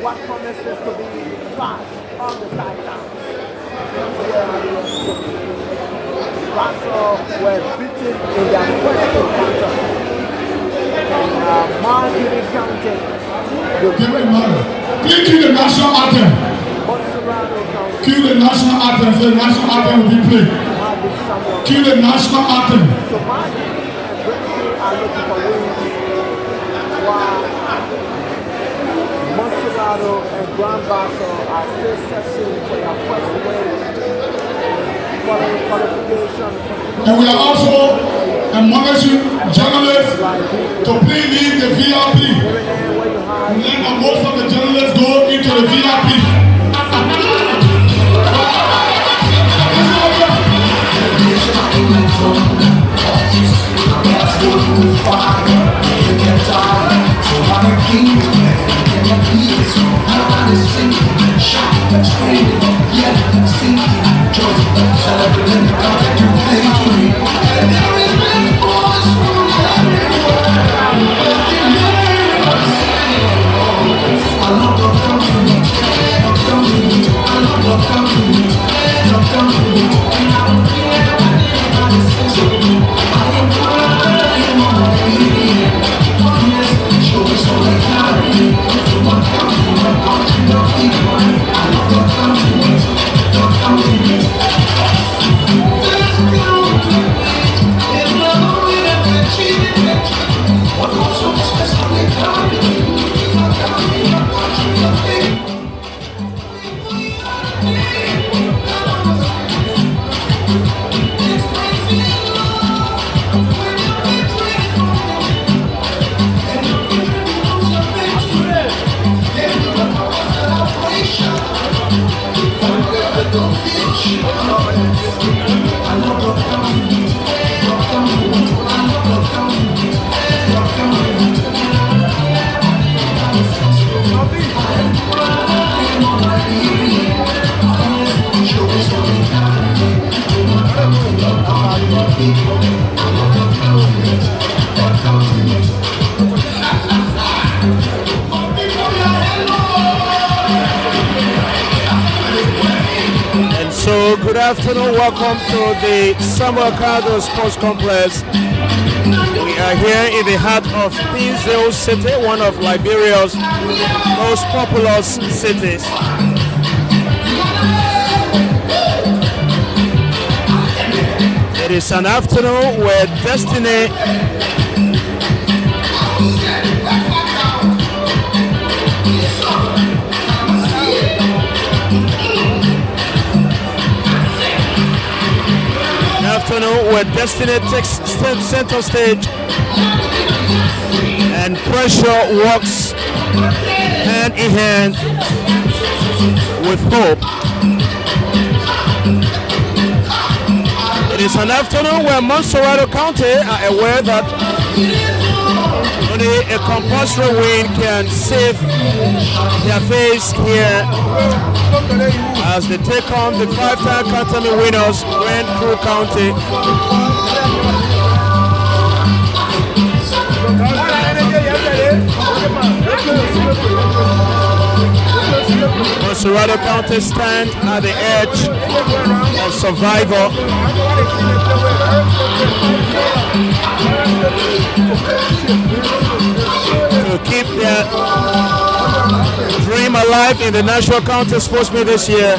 What promises to be fast on the Titan. Russell were beaten in their first encounter. Margin County. Please cue the national anthem. Montserrado County. Cue the national anthem. The national anthem will be played. Cue the national anthem. So Margin and Brittany are looking for wins. While Montserrado and Grand Basel are still searching for their first win following qualification. And we are also admonishing journalists to please leave the VIP. And then most of the journalists go into the VIP. Good afternoon, welcome to the Montserrado Sports Complex. We are here in the heart of Pinzeo City, one of Liberia's most populous cities. It is an afternoon where destiny where destiny takes center stage and pressure walks hand in hand with hope. It is an afternoon where Montserrado County are aware that only a compulsory win can save their face here as they take on the five-time county winners, Grand Crew County. Montserrado County stand at the edge of survival. To keep their dream alive in the National County Sports Meet this year,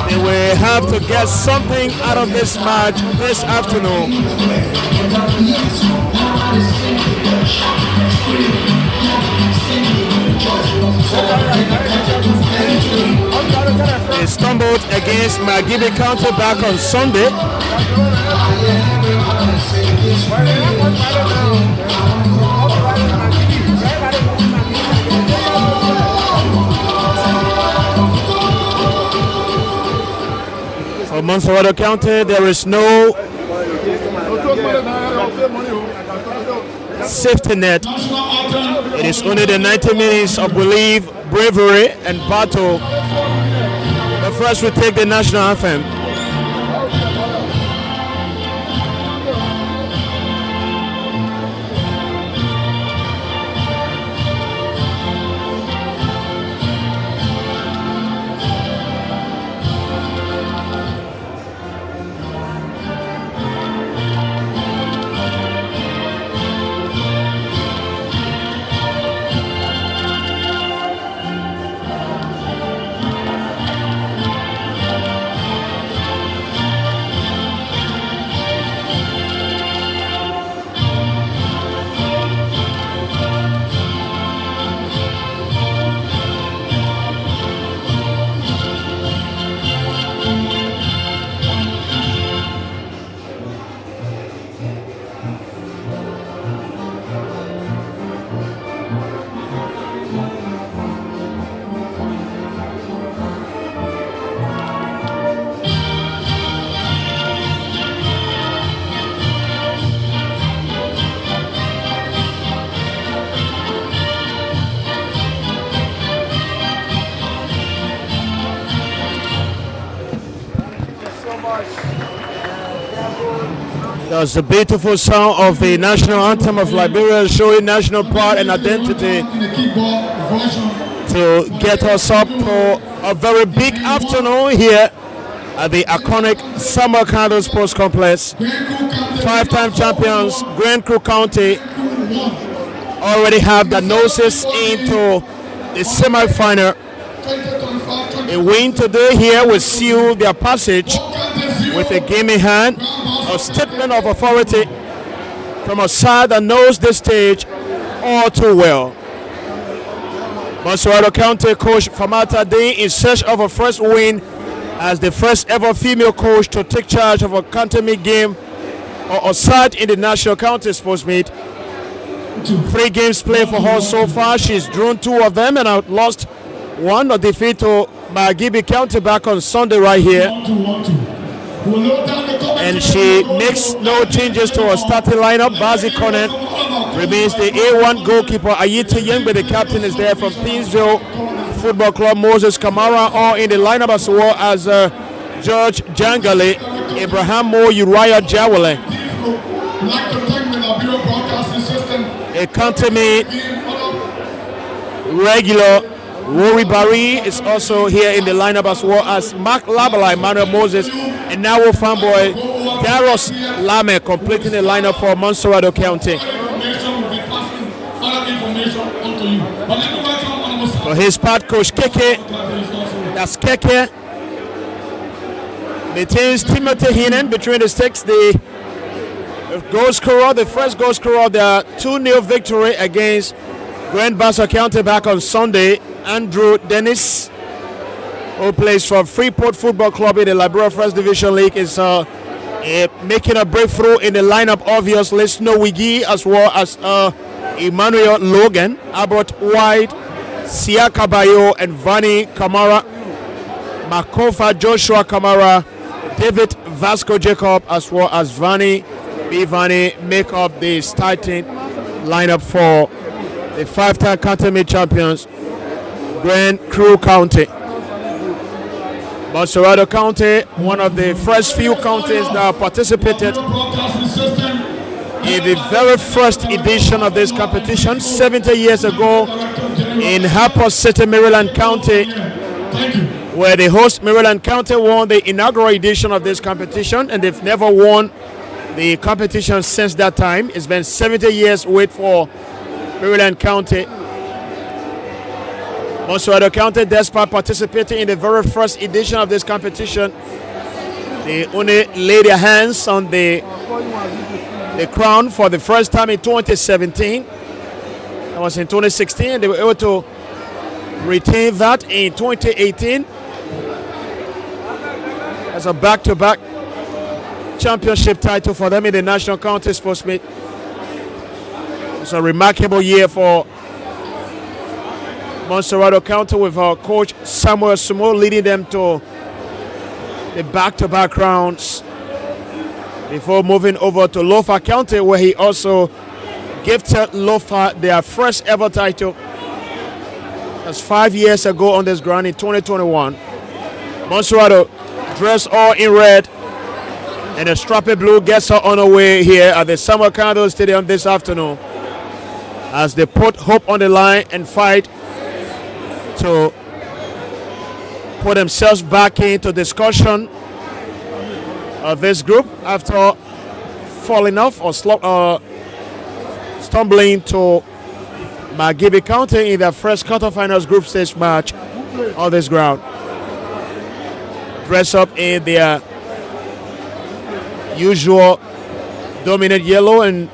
they will have to get something out of this match this afternoon. They stumbled against Magibi County back on Sunday. For Montserrado County, there is no safety net. National anthem. It is only the 90 minutes of belief, bravery, and battle. But first, we take the national anthem. That's the beautiful sound of the national anthem of Liberia, showing national pride and identity In the keyboard version. to get us up for a very big afternoon here at the iconic Montserrado Sports Complex. Five-time champions, Grand Crew County already have their noses into the semi-final. A win today here will seal their passage with a game in hand, a statement of authority from a side that knows this stage all too well. Montserrado County coach Famata Day in search of a first win as the first ever female coach to take charge of a county meet game or a side in the national county sports meet. 3 games played for her so far. She's drawn 2 of them and lost 1, a defeat to Magibi County back on Sunday right here. And she makes no changes to her starting lineup. Bazi Conan remains the A1 goalkeeper. Ayita Young, but the captain is there from Pinsville Football Club. Moses Kamara, all in the lineup as well as George Jangale, Abraham Mo, Uriah Jawale. A county mate regular Rory Barry is also here in the lineup as well as Mark Labala, Emmanuel Moses, and now fanboy Daros Lame completing the lineup for Montserrado County. For his part, Coach Keke, that's Keke, maintains Timothy Heenan between the sticks. The goal scorer, the first goal scorer of the 2-0 victory against Grand Bassa County back on Sunday. Andrew Dennis, who plays for Freeport Football Club in the Liberia First Division League, is making a breakthrough in the lineup. Obviously, Snow Wiggy as well as Emmanuel Logan, Abbott White, Siaka Bayo, and Vani Kamara, Makofa Joshua Kamara, David Vasco Jacob, as well as Vani make up the starting lineup for the 5-time county meet champions, Grand Crew County. Montserrado County, one of the first few counties that participated in the very first edition of this competition 70 years ago in Harper City, Maryland County, where the host Maryland County won the inaugural edition of this competition, and they've never won the competition since that time. It's been 70 years wait for Maryland County. Montserrado County, despite participating in the very first edition of this competition, they only laid their hands on the crown for the first time in 2017. That was in 2016. They were able to retain that in 2018 as a back-to-back championship title for them in the National County Sports Meet. It's a remarkable year for Montserrado County with our coach Samuel Sumo leading them to the back-to-back rounds before moving over to Lofa County, where he also gifted Lofa their first ever title. That's 5 years ago on this ground in 2021. Montserrado, dressed all in red, and the strappy blue gets her on her way here at the Montserrado Stadium this afternoon as they put hope on the line and fight to put themselves back into discussion of this group after falling off or stumbling to Magibi County in their first quarterfinals group stage match on this ground. Dress up in their usual dominant yellow and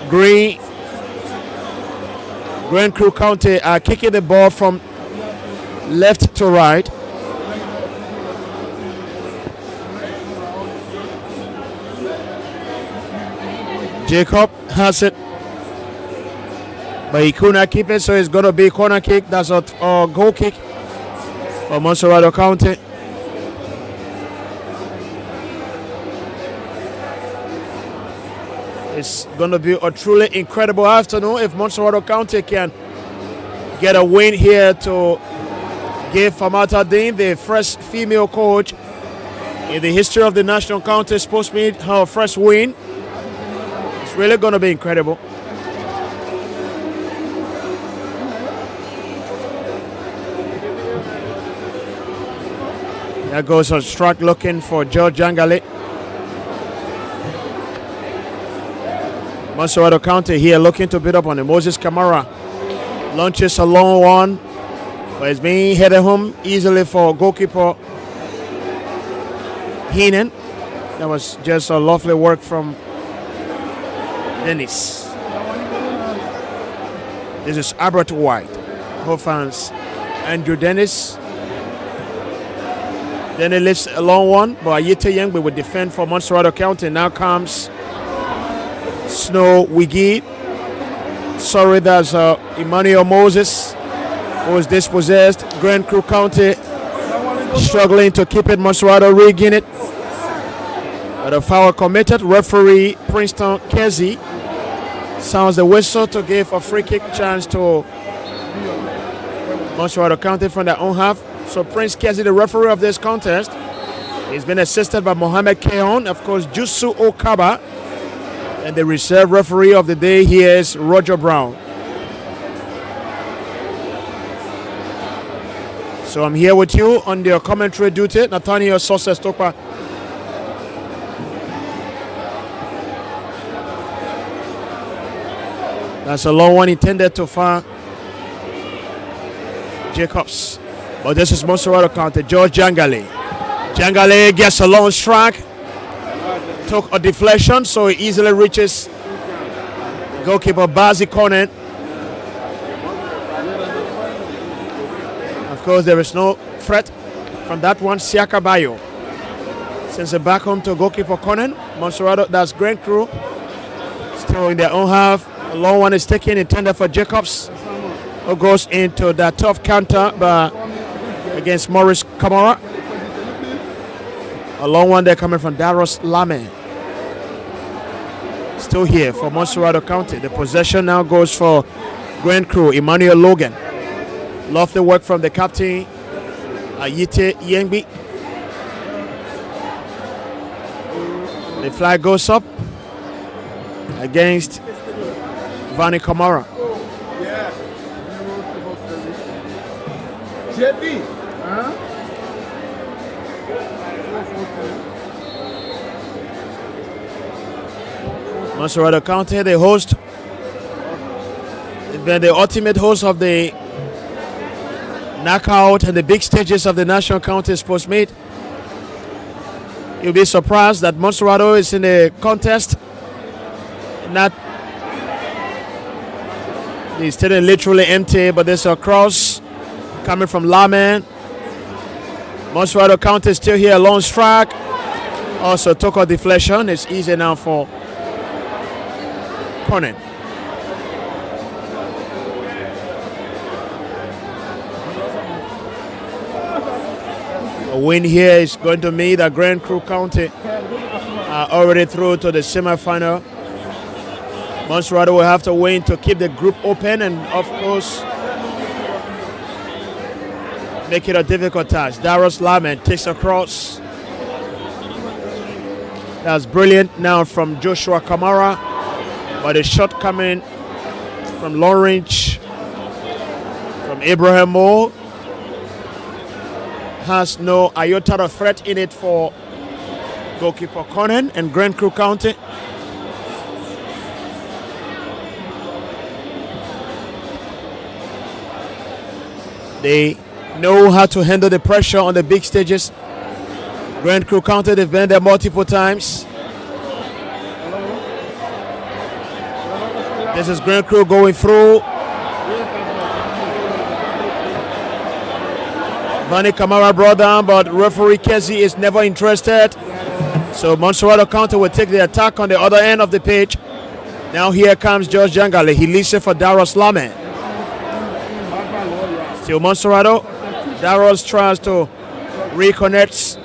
green. Grand Crew County are kicking the ball from left to right. Jacob has it, but he could not keep it, so it's going to be a corner kick. That's a goal kick for Montserrado County. It's going to be a truly incredible afternoon if Montserrado County can get a win here to give Famata Dean, the first female coach in the history of the National County Sports Meet, her first win. It's really going to be incredible. There goes a strike looking for George Jangale. Montserrado County here looking to beat up on the Moses Kamara. Launches a long one, but it's being headed home easily for goalkeeper Heenan. That was just a lovely work from Dennis. This is Albert White. Hofans Andrew Dennis. Then he lifts a long one, but Ayete Yengbe will defend for Montserrado County. Now comes Snow Wiggy. Sorry, that's Emmanuel Moses, who was dispossessed. Grand Crew County struggling to keep it. Montserrado rigging it. But a foul committed. Referee Princeton Kezi sounds the whistle to give a free kick chance to Montserrado County from their own half. So Prince Kezi, the referee of this contest, he's been assisted by Mohamed Keon, of course, Jusu Okaba, and the reserve referee of the day here is Roger Brown. So I'm here with you on the commentary duty, Nathaniel Soses Tokpa. That's a long one intended to find Jacobs. But this is Montserrado County. George Jangale. Jangale gets a long strike. Took a deflection, so he easily reaches goalkeeper Bazi Konen. Of course, there is no threat from that one. Siaka Bayo sends it back home to goalkeeper Konen. Montserrado, that's Grand Crew, still in their own half. A long one is taken, intended for Jacobs, who goes into that tough counter against Morris Kamara. A long one there coming from Daros Lame. Still here for Montserrado County. The possession now goes for Grand Crew, Emmanuel Logan. Lovely work from the captain, Ayete Yengbi. The flag goes up against Vani Kamara. JP. Montserrado County, the host, been the ultimate host of the knockout and the big stages of the National County Sports Meet. You'll be surprised that Montserrado is in the contest. Not the stadium literally empty, but there's a cross coming from Laman. Montserrado County is still here, long strike. Also took a deflection. It's easy now for Conan. A win here is going to mean that Grand Crew County are already through to the semi-final Montserrado will have to win to keep the group open and, of course, make it a difficult task. Darius Laman takes across. That's brilliant now from Joshua Kamara. But a shot coming from long range from Abraham Moore has no iota of threat in it for goalkeeper Conan and Grand Crew County. They know how to handle the pressure on the big stages. Grand Crew County, they've been there multiple times. This is Grand Crew going through. Vani Kamara brought down, but referee Kezi is never interested. So Montserrado County will take the attack on the other end of the pitch. Now here comes George Jangale. He leads it for Darius Laman. Still Montserrado. Darius tries to reconnect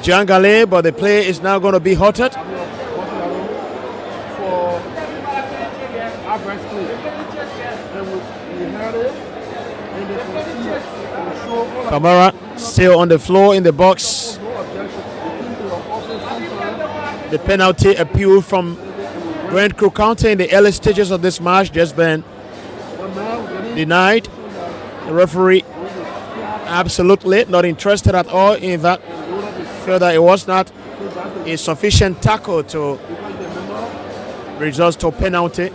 Jangale, but the play is now going to be halted. Kamara still on the floor in the box. The penalty appeal from Grand Crew County in the early stages of this match just been denied. The referee absolutely not interested at all in that. Felt that it was not a sufficient tackle to result to penalty.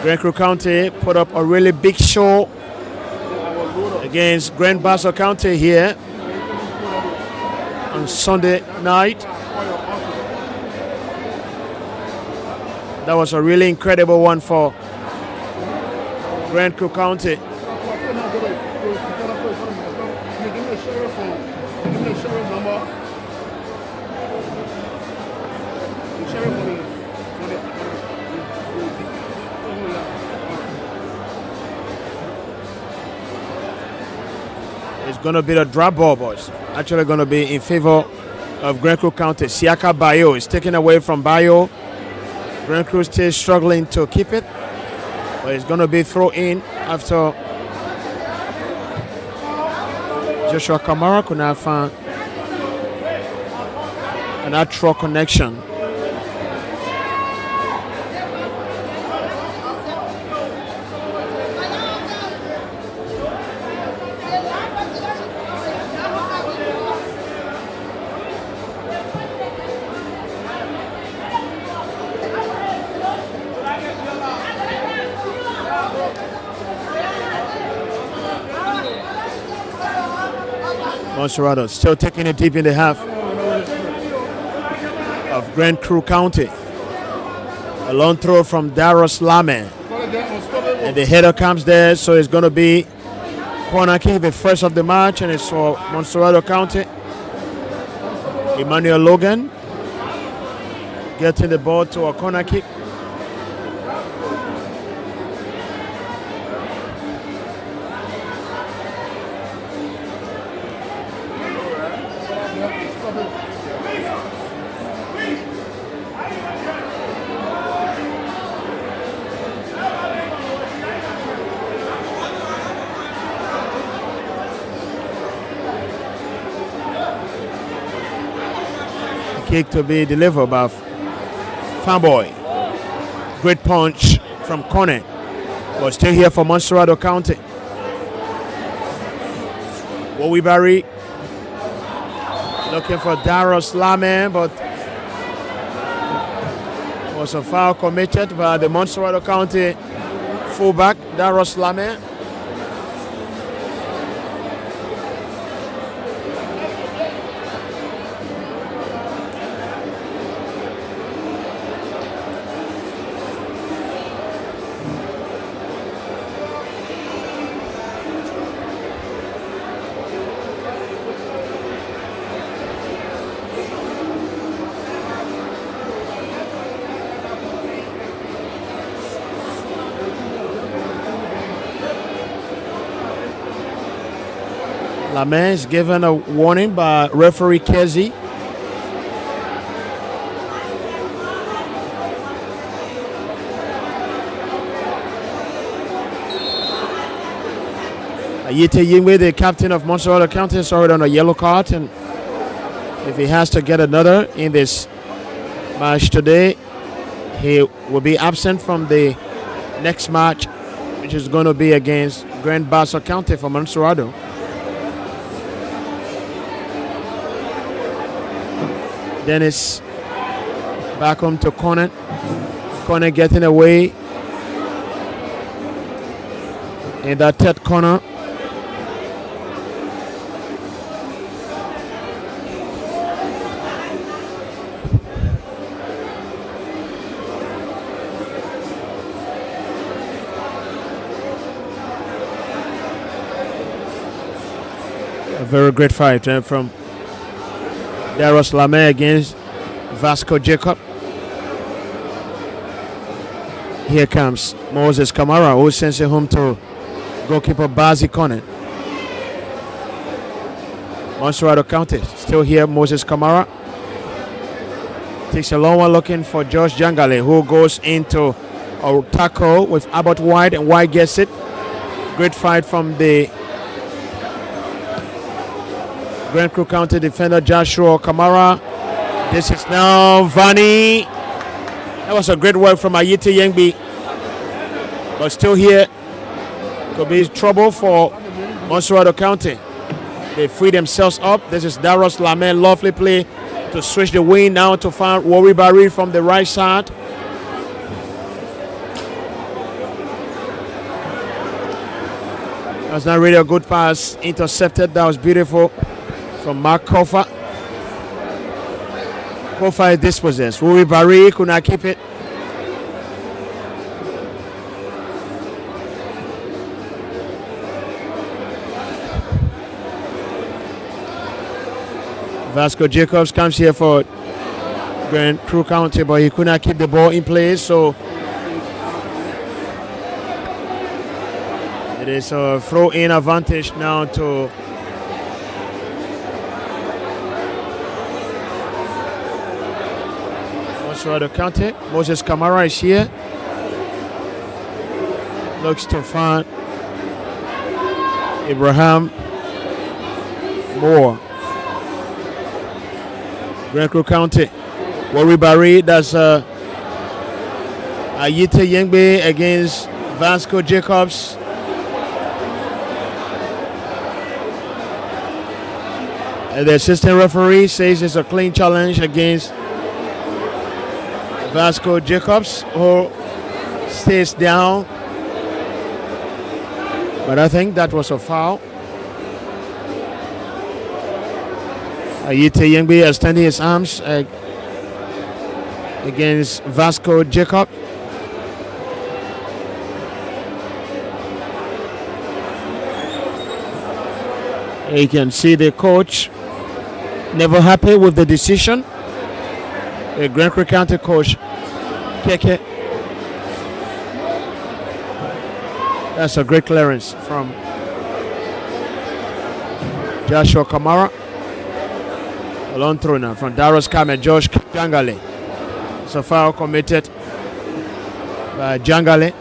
Grand Crew County put up a really big show against Grand Bassa County here on Sunday night. That was a really incredible one for Grand Crew County. It's going to be the drop ball, boys. Actually going to be in favor of Grand Crew County. Siaka Bayo is taken away from Bayo. Grand Crew still struggling to keep it. But it's going to be thrown in after Joshua Kamara could not find an actual connection. Montserrado still taking it deep in the half of Grand Crew County. A long throw from Darius Laman. And the header comes there, so it's going to be corner kick, the first of the match, and it's for Montserrado County. Emmanuel Logan getting the ball to a corner kick. Kick to be delivered by Fanboy. Great punch from Conan, but still here for Montserrado County. Wowie Barry looking for Darius Laman, but was a foul committed by the Montserrado County fullback Darius Laman. Laman is given a warning by referee Kezi. Ayite Yingwe, the captain of Montserrado County, is already on a yellow card, and if he has to get another in this match today, he will be absent from the next match, which is going to be against Grand Bassa County for Montserrado. Dennis back home to Conan. Conan getting away in that third corner. A very great fight from Daros Lame against Vasco Jacob. Here comes Moses Kamara, who sends it home to goalkeeper Bazi Conan. Montserrado County still here. Moses Kamara takes a long one looking for Josh Jangale, who goes into a tackle with Abbott White, and White gets it. Great fight from the Grand Crew County defender Joshua Kamara. This is now Vani. That was a great work from Ayite Yengbi. But still here, could be trouble for Montserrado County. They free themselves up. This is Daros Lame. Lovely play to switch the wing now to find Wari Bari from the right side. That's not really a good pass. Intercepted. That was beautiful from Mark Kofa. Kofa is dispossessed. Wari Bari could not keep it. Vasco Jacobs comes here for Grand Crew County, but he could not keep the ball in place, so it is a throw-in advantage now to Montserrado County. Moses Kamara is here. Looks to find Abraham Moore. Grand Crew County. Wari Bari, that's Ayite Yengbe against Vasco Jacobs. And the assistant referee says it's a clean challenge against Vasco Jacobs, who stays down. But I think that was a foul. Ayite Yengbe extending his arms against Vasco Jacob. You can see the coach never happy with the decision. The Grand Creek County coach, Keke. That's a great clearance from Joshua Kamara. A long throw now from Daros Kame, Josh Jangale. It's a foul committed by Jangale.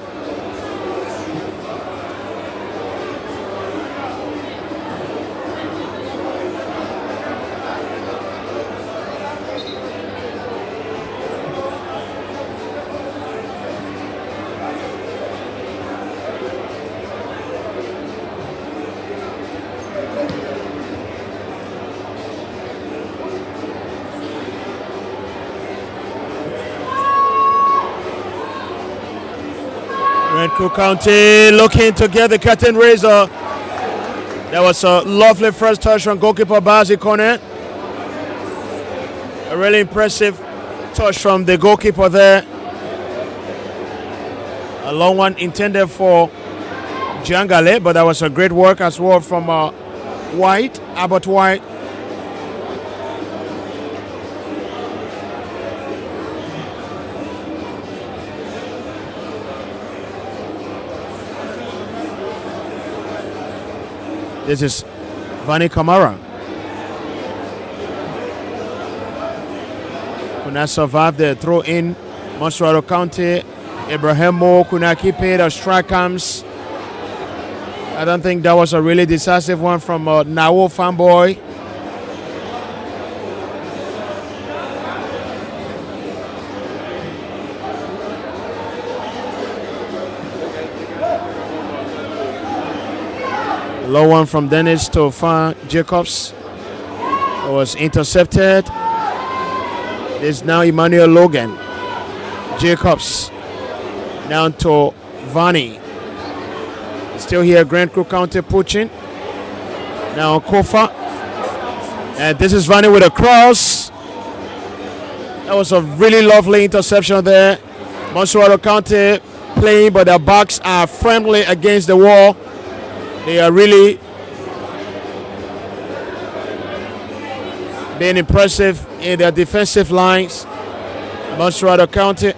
Crew County looking to get the curtain raiser. That was a lovely first touch from goalkeeper Bazi Kone. A really impressive touch from the goalkeeper there. A long one intended for Jangale, but that was a great work as well from White, Abbott White. This is Vani Kamara. Could not survive the throw in. Montserrado County. Abraham Moore could not keep it. A strike comes. I don't think that was a really decisive one from Nawo fanboy. Low one from Dennis to Fan Jacobs. It was intercepted. There's now Emmanuel Logan. Jacobs down to Vani. Still here, Grand Crew County pushing. Now Kofa. And this is Vani with a cross. That was a really lovely interception there. Montserrado County playing, but their backs are firmly against the wall. They are really being impressive in their defensive lines. Montserrado County.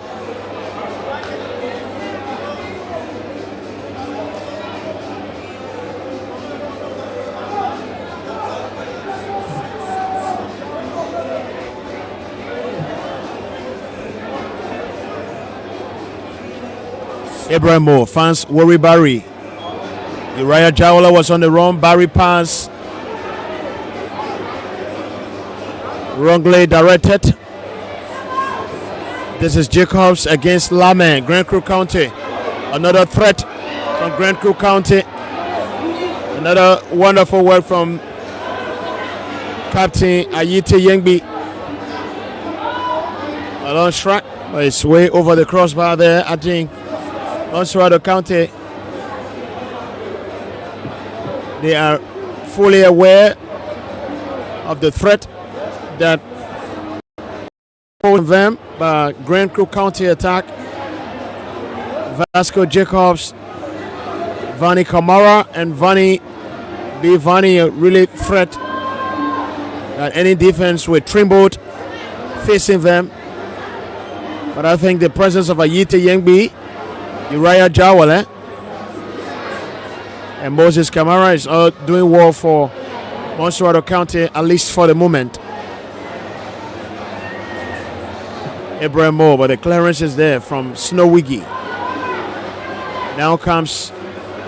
Abraham Moore, fans worry Barry. Uriah Jawala was on the run. Barry pass. Wrongly directed. This is Jacobs against Laman, Grand Crew County. Another threat from Grand Crew County. Another wonderful work from Captain Ayite Yengbi. A long strike, but it's way over the crossbar there. I think Montserrado County, they are fully aware of the threat that posed them by Grand Crew County attack. Vasco Jacobs, Vani Kamara, and Vani a really threat that any defense with Trimboat facing them. But I think the presence of Ayite Yengbi, Uriah Jawale, and Moses Kamara is all doing well for Montserrado County, at least for the moment. Abraham Moore, but the clearance is there from Snowwiggy. Now comes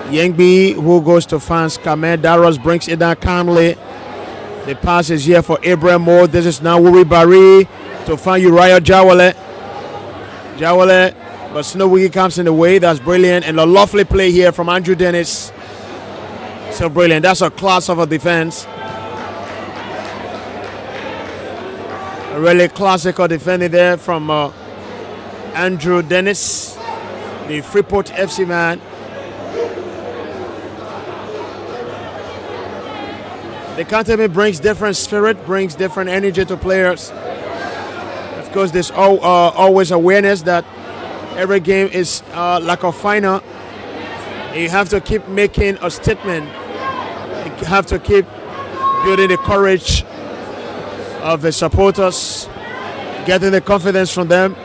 Yengbi, who goes to fans. Kamed Daros brings it down calmly. The pass is here for Abraham Moore. This is now Wuri Bari to find Uriah Jawale. But Snowwiggy comes in the way. That's brilliant. And a lovely play here from Andrew Dennis. So brilliant. That's a class of a defense. A really classical defending there from Andrew Dennis, the Freeport FC man. The counter brings different spirit, brings different energy to players. Of course, there's always awareness that every game is like a final. You have to keep making a statement. You have to keep building the courage of the supporters, getting the confidence from them.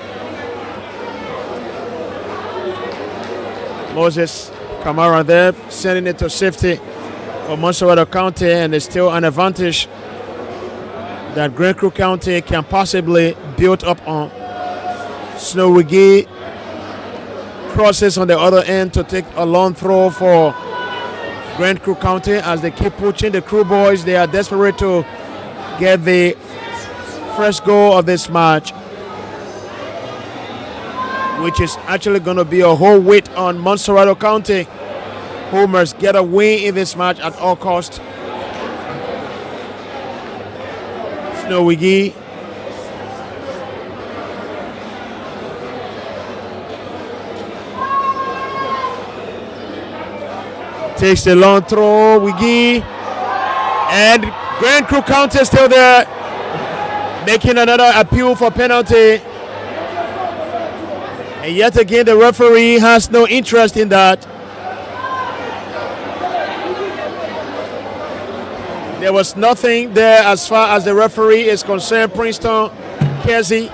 Moses Kamara there, sending it to safety for Montserrado County, and it's still an advantage that Grand Crew County can possibly build up on. Snowwiggy crosses on the other end to take a long throw for Grand Crew County as they keep pushing. The Crew boys, they are desperate to get the first goal of this match, which is actually going to be a whole weight on Montserrado County, who must get a win in this match at all costs. Snowwiggy takes the long throw. Wiggy, and Grand Crew County is still there, making another appeal for penalty. And yet again, the referee has no interest in that. There was nothing there as far as the referee is concerned. Princeton Kersey.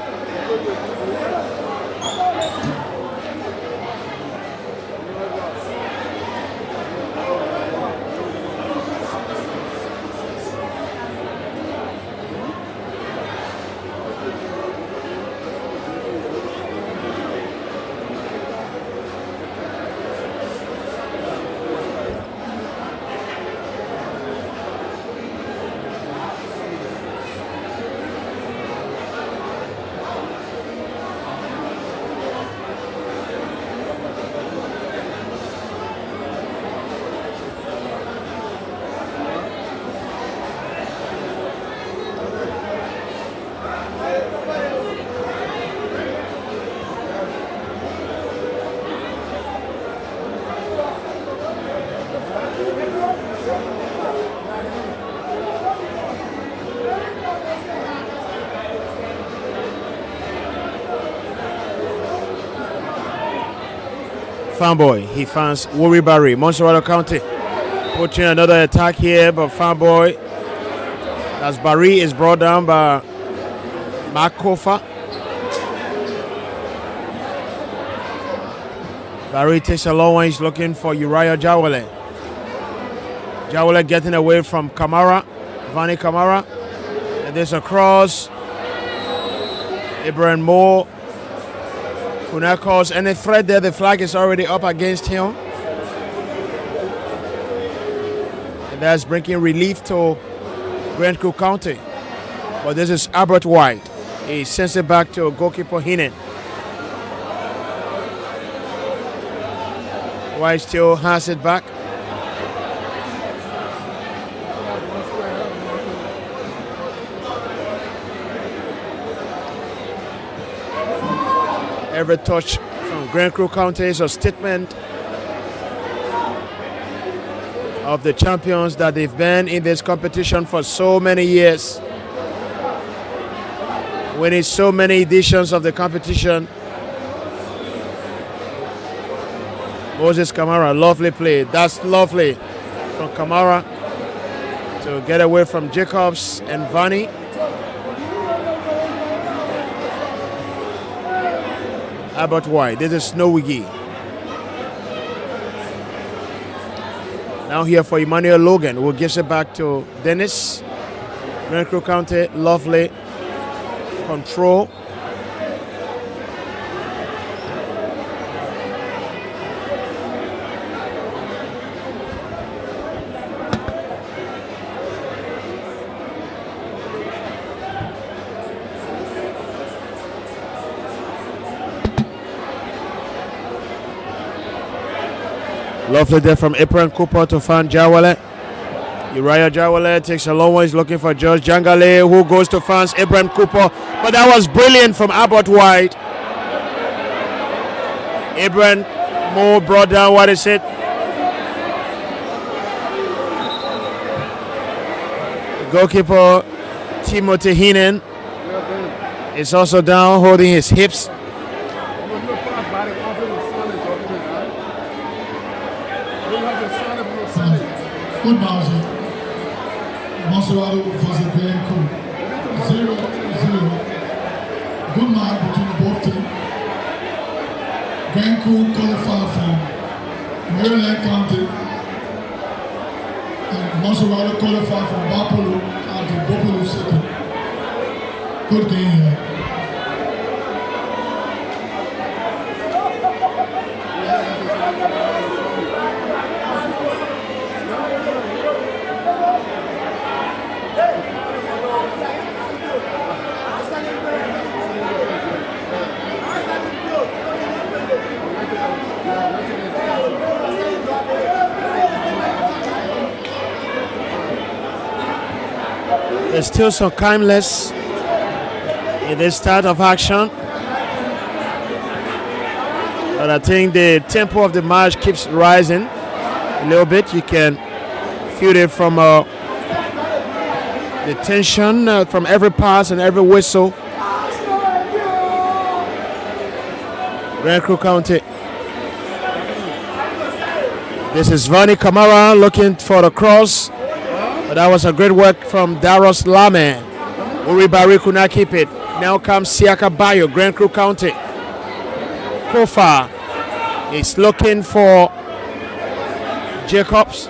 Fanboy. He finds Worry Barry. Montserrado County putting another attack here, but Fanboy, as Barry is brought down by Makofa. Barry takes a long one. He's looking for Uriah Jawale. Jawale getting away from Kamara, Vani Kamara. And there's a cross. Ibrahim Moore could not cause any threat there. The flag is already up against him. And that's bringing relief to Grand Cook County. But this is Albert White. He sends it back to goalkeeper Hinen. White still has it back. Every touch from Grand Crew County is a statement of the champions that they've been in this competition for so many years. Winning so many editions of the competition. Moses Kamara, lovely play. That's lovely from Kamara to get away from Jacobs and Vani. Albert White, this is Snowigi. Now here for Emmanuel Logan, who gives it back to Dennis. Grand Crew County, lovely control. Lovely there from Apron Cooper to find Jawale. Uriah Jawale takes a long one. He's looking for George Jangale, who goes to fans Abraham Cooper. But that was brilliant from Albert White. Abraham Moore brought down, what is it? Goalkeeper Timothy Hinen is also down, holding his hips. Good margin. Montserrado versus Grand Cook. 0-0. Good match between both teams. Grand Cook qualified from Maryland County. And Montserrado qualified from Bapolo County, Bapolo City. Good game here. There's still some kindness in this start of action. But I think the tempo of the match keeps rising a little bit. You can feel it from the tension from every pass and every whistle. Grand Crew County. This is Vani Kamara looking for the cross. But that was a great work from Daros Lame. Uri Barry could not keep it. Now comes Siaka Bayo, Grand Crew County. Kofa is looking for Jacobs.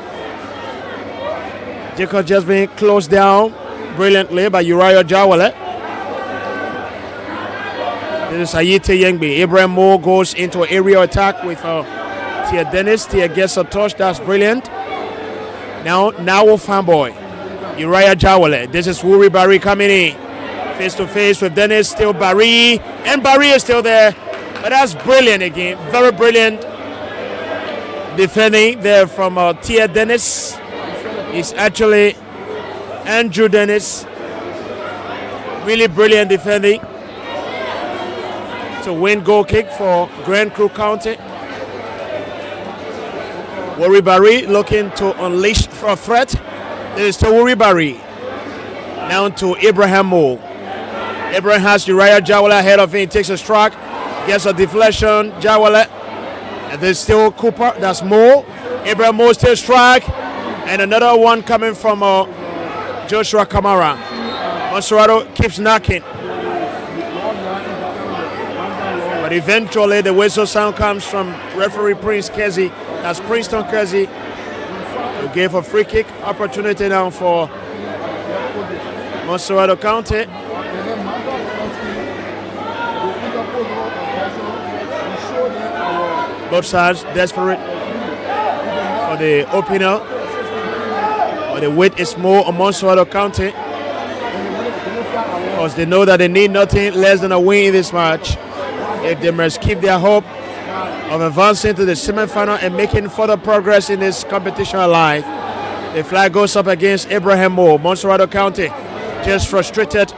Jacobs just being closed down brilliantly by Uriah Jawale. This is Ayite Yengbe. Abraham Moore goes into an aerial attack with Tia Dennis. Tia gets a touch. That's brilliant. Now Fanboy, Uriah Jawale. This is Wuri Barry coming in. Face to face with Dennis, still Barry. And Barry is still there. But that's brilliant again. Very brilliant defending there from Tia Dennis. It's actually Andrew Dennis. Really brilliant defending. To win goal kick for Grand Crew County. Wuri Barry looking to unleash for a threat. This is to Wuri Barry. Now to Abraham Moore. Abraham has Uriah Jawale ahead of him. He takes a strike. Gets a deflection. Jawale And there's still Cooper. That's Moore. Abraham Moore still strike. And another one coming from Joshua Kamara. Montserrado keeps knocking. But eventually the whistle sound comes from referee Prince Kezi. That's Princeton Kezi. Who gave a free kick opportunity now for Montserrado County. Both sides desperate for the opener. But the weight is more on Montserrado County, because they know that they need nothing less than a win in this match if they must keep their hope of advancing to the semi-final and making further progress in this competition alive. The flag goes up against Abraham Moore. Montserrado County just frustrated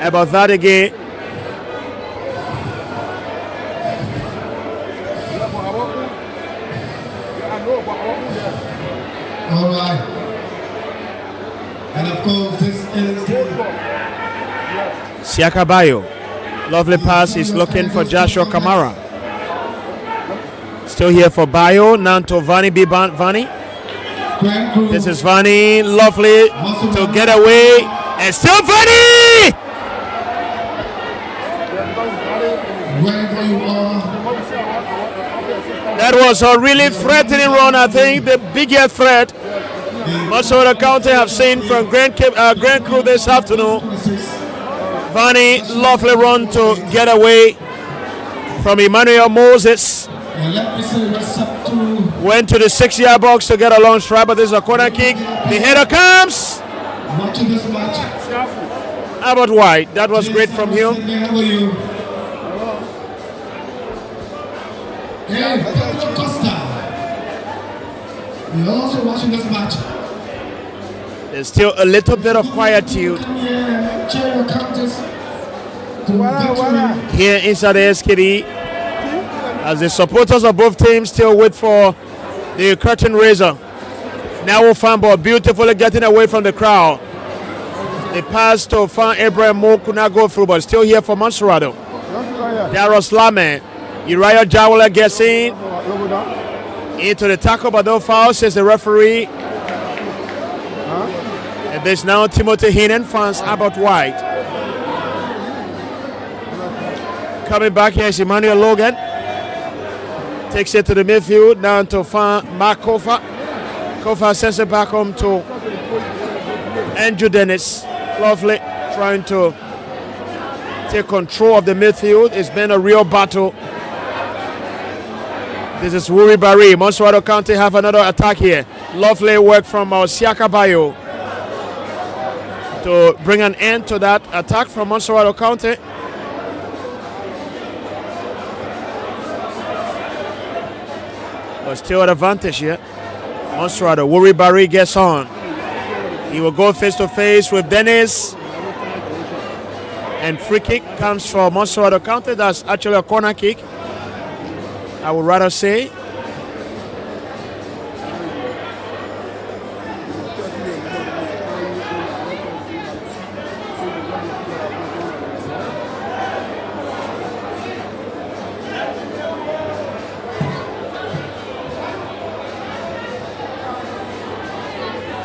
about that again. All right. And of course, this is Siaka Bayo. Lovely pass. He's looking for Joshua Kamara. Still here for Bayo. Now to Vani Biban. Vani. This is Vani. Lovely to get away. And still Vani! wherever you are. That was a really threatening run. I think the biggest threat Montserrado County have seen from Grand Crew this afternoon. Vani, lovely run to get away from Emmanuel Moses. And let me say what's up to Went to the 6-yard box to get a long strike, but this is a corner kick. The header comes. watching this match. Albert White, that was great from him. How are you? Hey, Pedro Costa. You're also watching this match. There's still a little bit of quietude Yeah, cheer your counters to victory. here inside the SKD as the supporters of both teams still wait for the curtain raiser. Now we'll find ball beautifully getting away from the crowd. The pass to Fan Abraham Moore could not go through, but still here for Montserrado. Daros Lame. Uriah Jawala gets in into the tackle, but no foul, says the referee. And there's now Timothy Heenan fans Albert White. Coming back here is Emmanuel Logan. Takes it to the midfield, down to Mark Kofa. Kofa sends it back home to Andrew Dennis. Lovely, trying to take control of the midfield. It's been a real battle. This is Wuri Barry. Montserrado County have another attack here. Lovely work from Siaka Bayo to bring an end to that attack from Montserrado County. But still at advantage here. Montserrado, Wuri Barry gets on. He will go face to face with Dennis. And free kick comes for Montserrado County. That's actually a corner kick, I would rather say.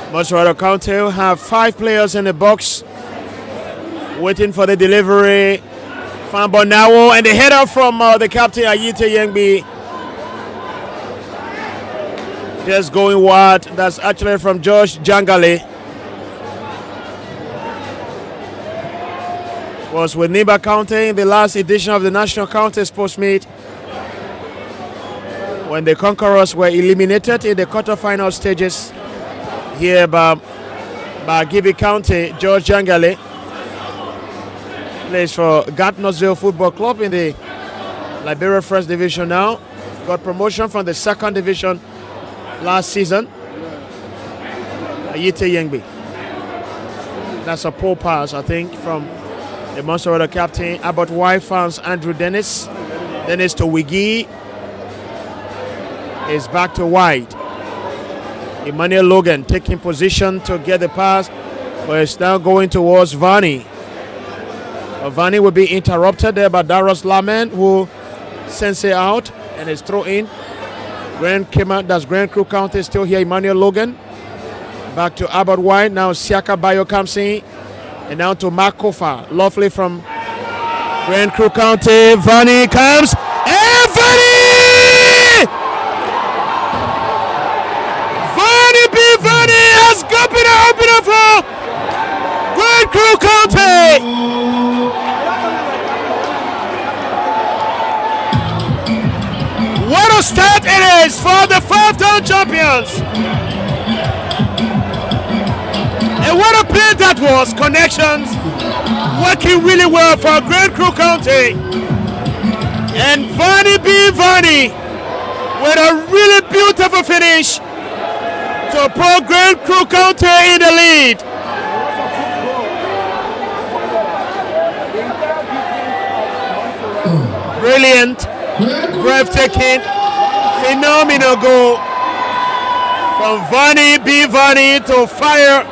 Montserrado County will have 5 players in the box waiting for the delivery. Fan Bonawo and the header from the captain Ayite Yengbi. Just going wide. That's actually from Josh Jangale. Was with Niba County in the last edition of the National County Sports Meet when the Conquerors were eliminated in the quarterfinal stages here by Gibby County. George Jangale plays for Gatineausville Football Club in the Liberia First Division now. Got promotion from the second division last season. Ayite Yengbi. That's a poor pass, I think, from the Montserrado captain. Albert White fans Andrew Dennis. Dennis to Wiggy. Is back to White. Emmanuel Logan taking position to get the pass, but it's now going towards Vani. Vani will be interrupted there by Daros Laman, who sends it out and is thrown in. Grand Crew County still here. Emmanuel Logan. Back to Albert White. Now Siaka Bayo comes in. And now to Mark Kofa. Lovely from Grand Crew County. Vani comes. And Vani! Vani has got an opener for Grand Crew County. What a start it is for the 5-time champions. And what a play that was. Connections working really well for Grand Crew County. And Vani with a really beautiful finish to put Grand Crew County in the lead. Brilliant, breathtaking, phenomenal goal from Vani to fire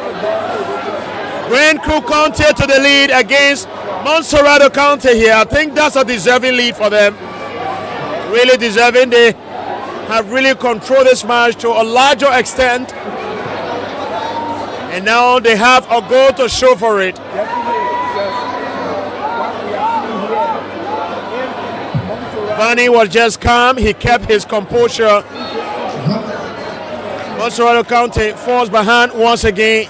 Grand Crew County to the lead against Montserrado County here. I think that's a deserving lead for them. Really deserving. They have really controlled this match to a larger extent. And now they have a goal to show for it. Vani was just calm. He kept his composure. Montserrado County falls behind once again.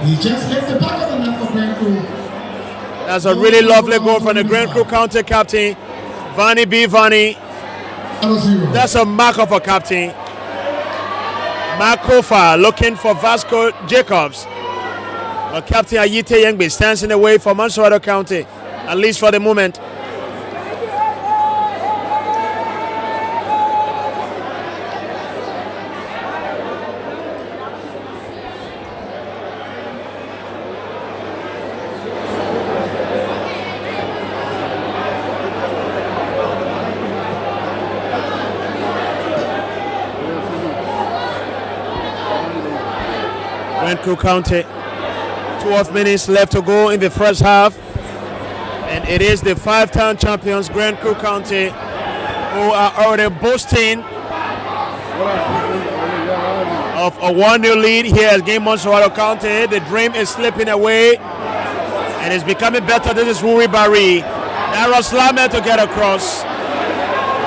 He just hit the back of the net for Grand Crew. That's a really lovely goal from the Grand Crew County captain, Vani. That's a mark of a captain. Mark Kofa looking for Vasco Jacobs. But Captain Ayite Yengbe stands in the way for Montserrado County, at least for the moment. Grand Crew County, 12 minutes left to go in the first half, and it is the 5-time champions Grand Crew County who are already boasting of a 1-0 lead here against Montserrado County. The dream is slipping away and it's becoming better. This is Ruri Bari. Daros Lame to get across,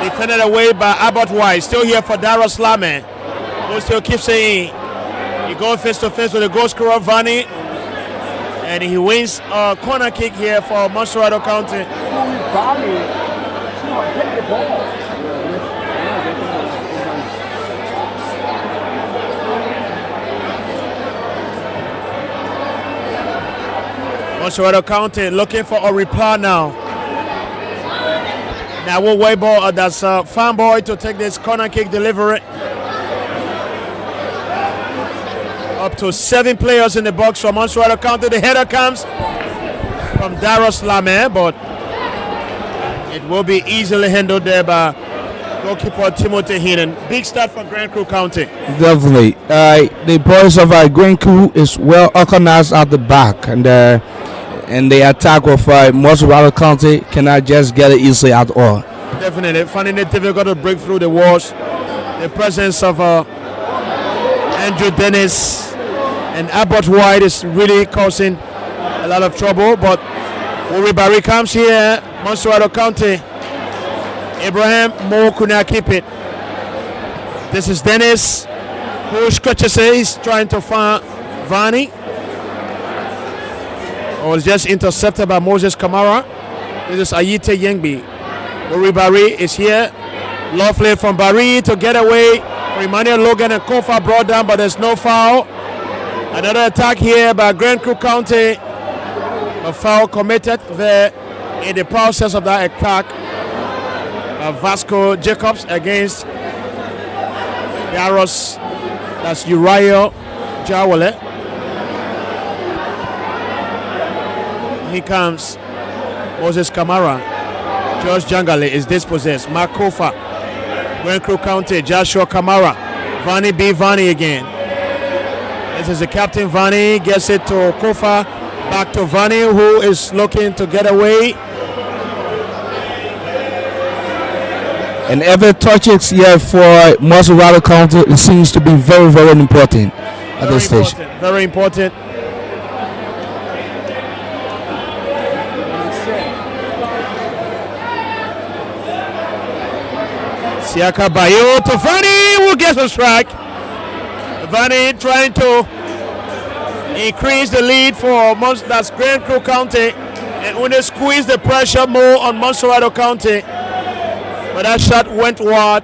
defended away by Albert White. Still here for Daros Lame, who still keeps saying he goes face to face with the goal scorer Vani, and he wins a corner kick here for Montserrado County. Montserrado County looking for a reply now. Now we'll wait ball. That's Fanboy to take this corner kick delivery. Up to 7 players in the box from Montserrado County. The header comes from Daros Lame, but it will be easily handled there by goalkeeper Timothy Heenan. Big start for Grand Crew County. Definitely. The boys of Grand Crew is well organized at the back, and the attack of Montserrado County cannot just get it easily at all. Definitely. Finding it difficult to break through the walls. The presence of Andrew Dennis and Albert White is really causing a lot of trouble, but Uri Barry comes here. Montserrado County. Abraham Mo could not keep it. This is Dennis, who scratches it. He's trying to find Vani. Was just intercepted by Moses Kamara. This is Ayite Yengbi. Uri Barry is here. Lovely from Barry to get away. Emmanuel Logan and Kofa brought down, but there's no foul. Another attack here by Grand Crew County. A foul committed there in the process of that attack. Vasco Jacobs against Daros. That's Uriah Jawale. Here comes Moses Kamara. George Jangale is dispossessed. Mark Kofa. Grand Crew County, Joshua Kamara. Vani again. This is the captain. Vani gets it to Kofa. Back to Vani, who is looking to get away. And every touches here for Montserrado County, it seems to be very, very important at this stage. Very important. Siaka Bayo to Vani, who gets a strike. Vani trying to increase the lead for that's Grand Crew County, and when they squeeze the pressure more on Montserrado County, but that shot went wide.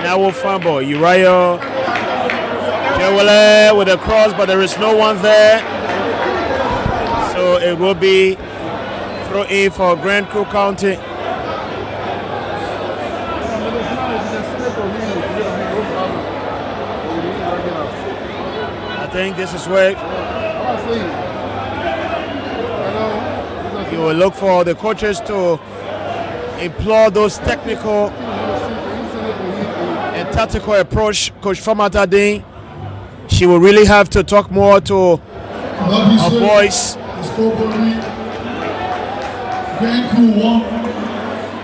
Now fumble. Uriah Jewele with a cross, but there is no one there. So it will be throw in for Grand Crew County. I think this is where you will look for the coaches to employ those technical and tactical approach. Coach Famata Ding, she will really have to talk more to our boys.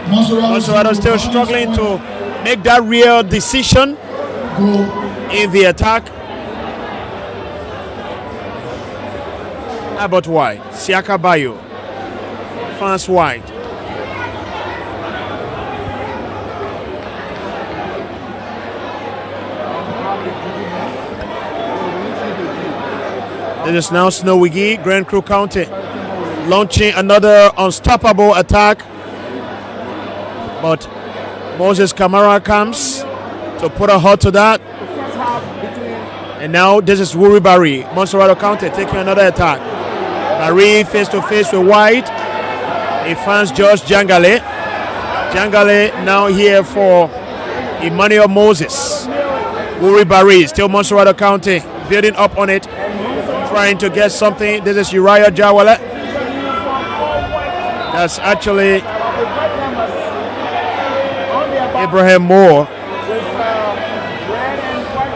Montserrado still struggling to make that real decision in the attack. About wide, Siaka Bayo, fans wide. It is now Snowy Grand Crew County launching another unstoppable attack, but Moses Kamara comes to put a halt to that. And now this is Wuri Barry, Montserrado County taking another attack. Barry face to face with White. He finds Josh Jangale. Jangale now here for Emmanuel Moses. Wuri Barry, still Montserrado County building up on it, trying to get something. This is Uriah Jawale. That's actually Abraham Moore.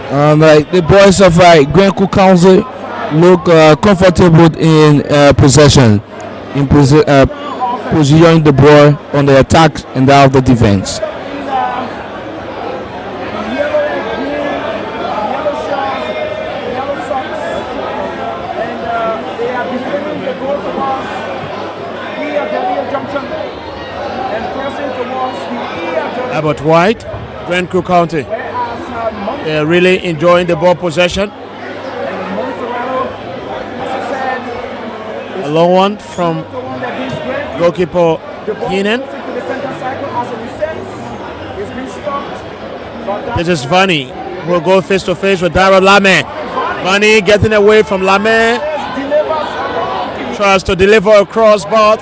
The boys of Grand Crew County look comfortable in possession, in positioning the ball on the attack and that of the defense. Abbott White, Grand Crew County. They're really enjoying the ball possession. A long one from goalkeeper Heenan. This is Vani, who will go face to face with Dara Lame. Vani getting away from Lame. Tries to deliver a crossbar.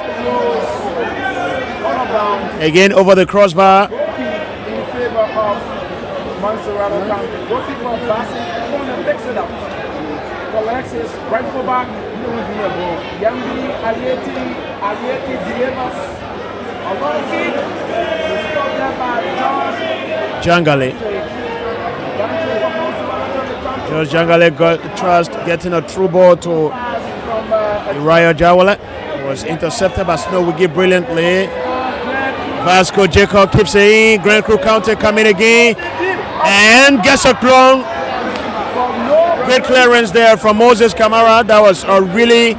Again over the crossbar. Montserrado County. Goalkeeper Bassi picks it up. Collects his right full back. Yambi Alieti delivers. A long kick. Stopped there by Jangale. George Jangale tries getting a through ball to Uriah Jawale. Was intercepted by Snowy brilliantly. Vasco Jacob keeps it in. Grand Crew County coming again. And gets a long. Great clearance there from Moses Kamara. That was a really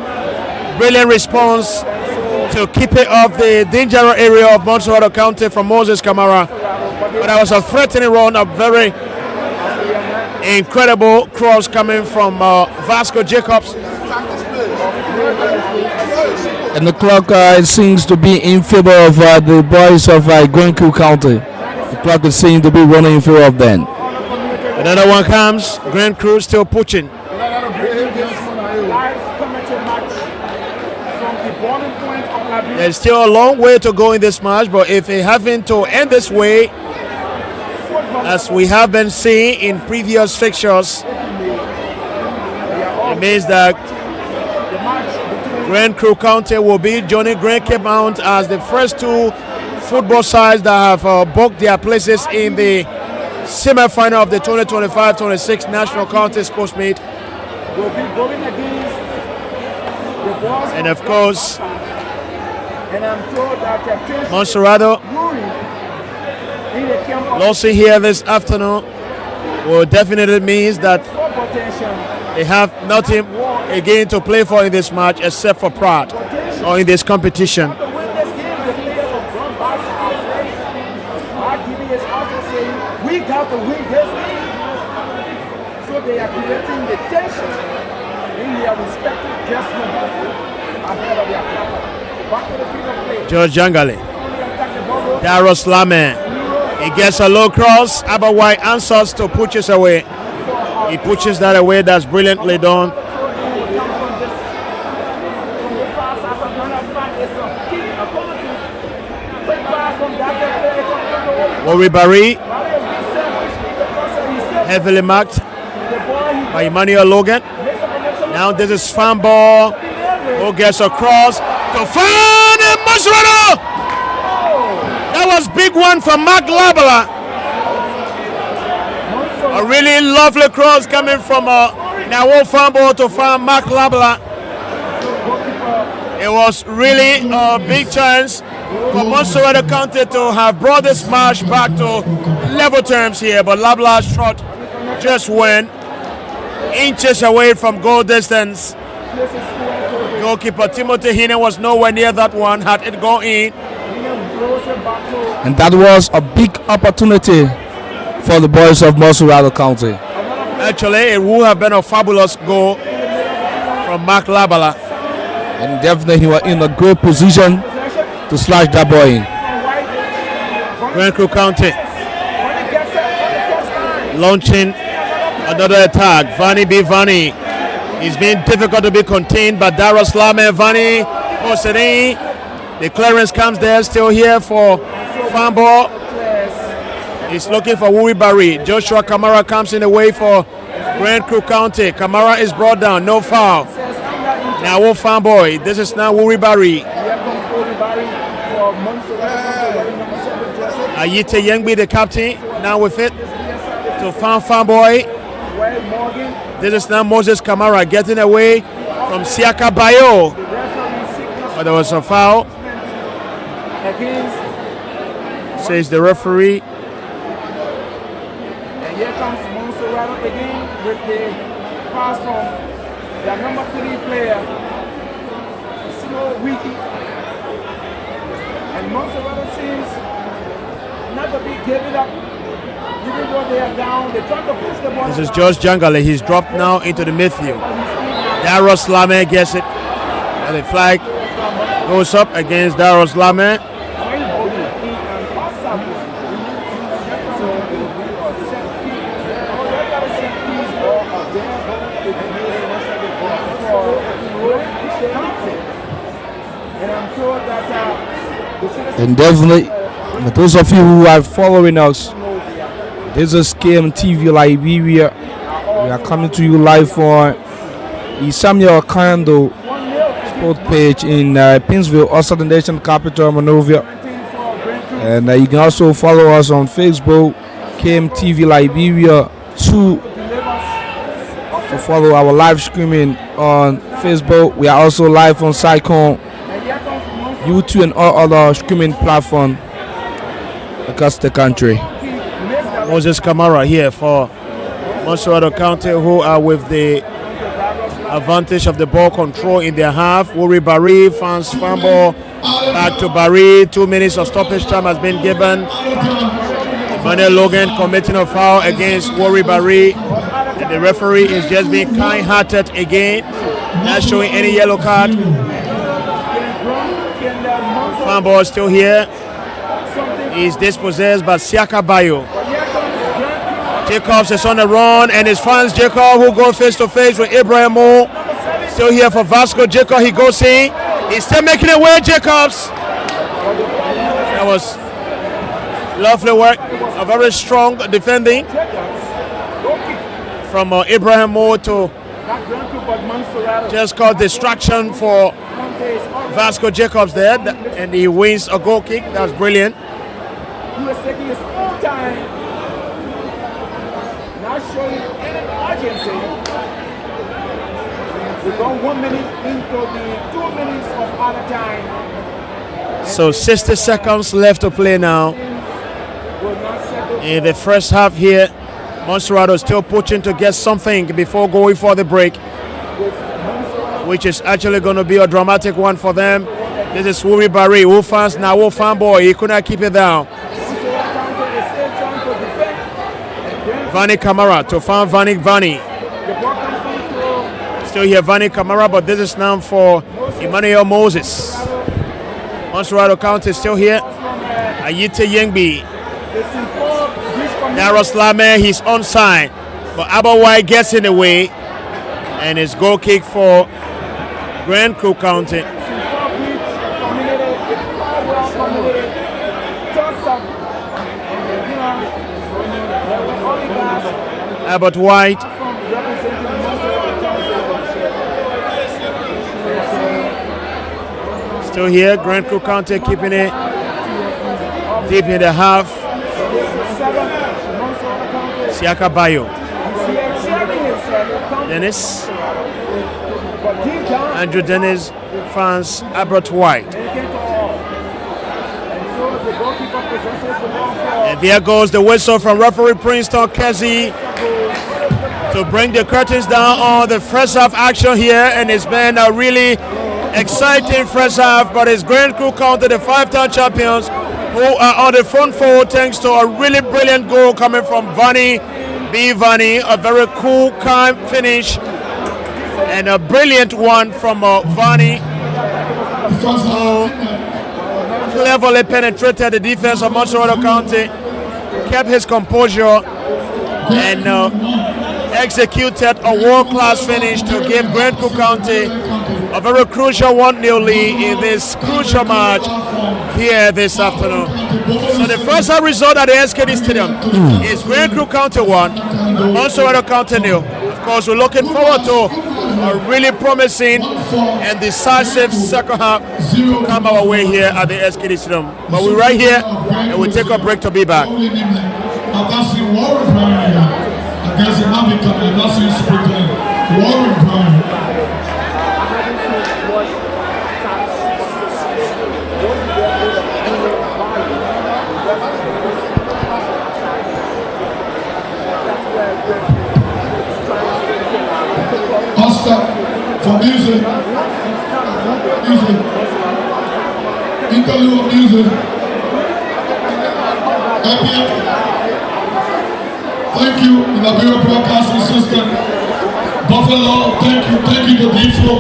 brilliant response to keep it off the danger area of Montserrado County from Moses Kamara. But that was a threatening run, a very incredible cross coming from Vasco Jacobs. And the clock seems to be in favor of the boys of Grand Crew County. The clock is seen to be running in favor of them. Another one comes. Grand Crew still pushing. There's still a long way to go in this match, but if it having to end this way, as we have been seeing in previous fixtures, it means that Grand Crew County will be joining Grand Cape Mount as the first two football sides that have booked their places in the semi-final of the 2025-26 National County Sports Meet. Will be going against the boys. And of course, And I'm told that Montserrado in the camp of losing here this afternoon will definitely means that potential. they have nothing again to play for in this match except for pride or in this competition. To win this game, the players of Grand Bars are saying, RGB is also saying, we got to win this game. So they are creating the tension in their respective dressing rooms ahead of their club. Back to the field of play. George Jangale, Attack the ball. Daros Lame, he gets a low cross, Abawai answers to pushes away. He pushes that away, that's brilliantly done. Wori Barry, heavily marked by Emmanuel Logan. Now this is fan ball. Who gets across to fan and Montserrado. That was big one from Mark Labala. A really lovely cross coming from Nawo fan ball to fan Mark Labala. It was really a big chance for Montserrado County to have brought this match back to level terms here, but Labala's shot just went inches away from goal distance. Goalkeeper Timothy Hine was nowhere near that one. Had it gone in, And that was a big opportunity for the boys of Montserrado County. actually it would have been a fabulous goal from Mark Labala. And definitely he was in a good position to slash that ball in. Grand Crew County launching another attack. Vani B. Vani. It's been difficult to be contained, but Daros Lame Vani posted in. The clearance comes there, still here for fan ball. He's looking for Wuri Barry. Joshua Kamara comes in the way for Grand Crew County. Kamara is brought down, no foul. Now Wolf fan boy. This is now Wuri Barry. Ayite Yengbi, the captain, now with it to fan boy. This is now Moses Kamara getting away from Siaka Bayo. But there was a foul, says the referee. And here comes Montserrado again with the pass from their number 3 player, Sino Wiki. And Montserrado seems not to be giving up. Even though they are down, they try to push the ball. This is George Jangale. He's dropped now into the midfield. Daros Lame gets it. And the flag goes up against Daros Lame. And definitely, for those of you who are following us, this is KMTV Liberia. We are coming to you live on the Samuel Kando sport page in Pinsville, also the nation capital, Monrovia. And you can also follow us on Facebook, KMTV Liberia 2, to follow our live streaming on Facebook. We are also live on Sycon, YouTube, and all other streaming platforms across the country. Moses Kamara here for Montserrado County, who are with the advantage of the ball control in their half. Wuri Barry, fans fumble back to Barry. 2 minutes of stoppage time has been given. Emmanuel Logan committing a foul against Wuri Barry. And the referee is just being kind-hearted again, not showing any yellow card. Fan ball still here. He's dispossessed by Siaka Bayo. Jacobs is on the run, and his fans Jacob, who go face to face with Ibrahim Mo. Still here for Vasco. Jacob, he goes in. He's still making it way, Jacobs. That was lovely work. A very strong defending from Ibrahim Mo to just called distraction for Vasco Jacobs there, and he wins a goal kick. That's brilliant. He was taking his own time, not showing any urgency. We've gone 1 minute into the 2 minutes of other time. So 60 seconds left to play now. In the first half here, Montserrado still pushing to get something before going for the break, which is actually going to be a dramatic one for them. This is Wuri Barry, Wolfans now, Wolfan boy, he could not keep it down. Vani Kamara to find Vani. Still here, Vani Kamara, but this is now for Emmanuel Moses. Montserrado County still here. Ayite Yengbi. Naroslame, he's onside, but Abawai gets in the way, and it's goal kick for Grand Crew County. Abbott White. Still here, Grand Crew County keeping it deep in the half. Siaka Bayo. Dennis. Andrew Dennis fans Abbott White. And there goes the whistle from referee Princeton Kessie to bring the curtains down on the first half action here, and it's been a really exciting first half, but it's Grand Crew County, the 5-time champions, who are on the front foot thanks to a really brilliant goal coming from Vani, a very cool, calm finish, and a brilliant one from Vani, who cleverly penetrated the defense of Montserrado County, kept his composure, and executed a world-class finish to give Grand Crew County a very crucial 1-0 lead in this crucial match here this afternoon. So the first half result at the SKD Stadium is Grand Crew County 1, Montserrado County 0. Of course, we're looking forward to a really promising and decisive second half to come our way here at the SKD Stadium. But we're right here, and we'll take a break to be back. For music, interlude of music. Thank you, Liberia Broadcasting System. Buffalo, thank you to Defo.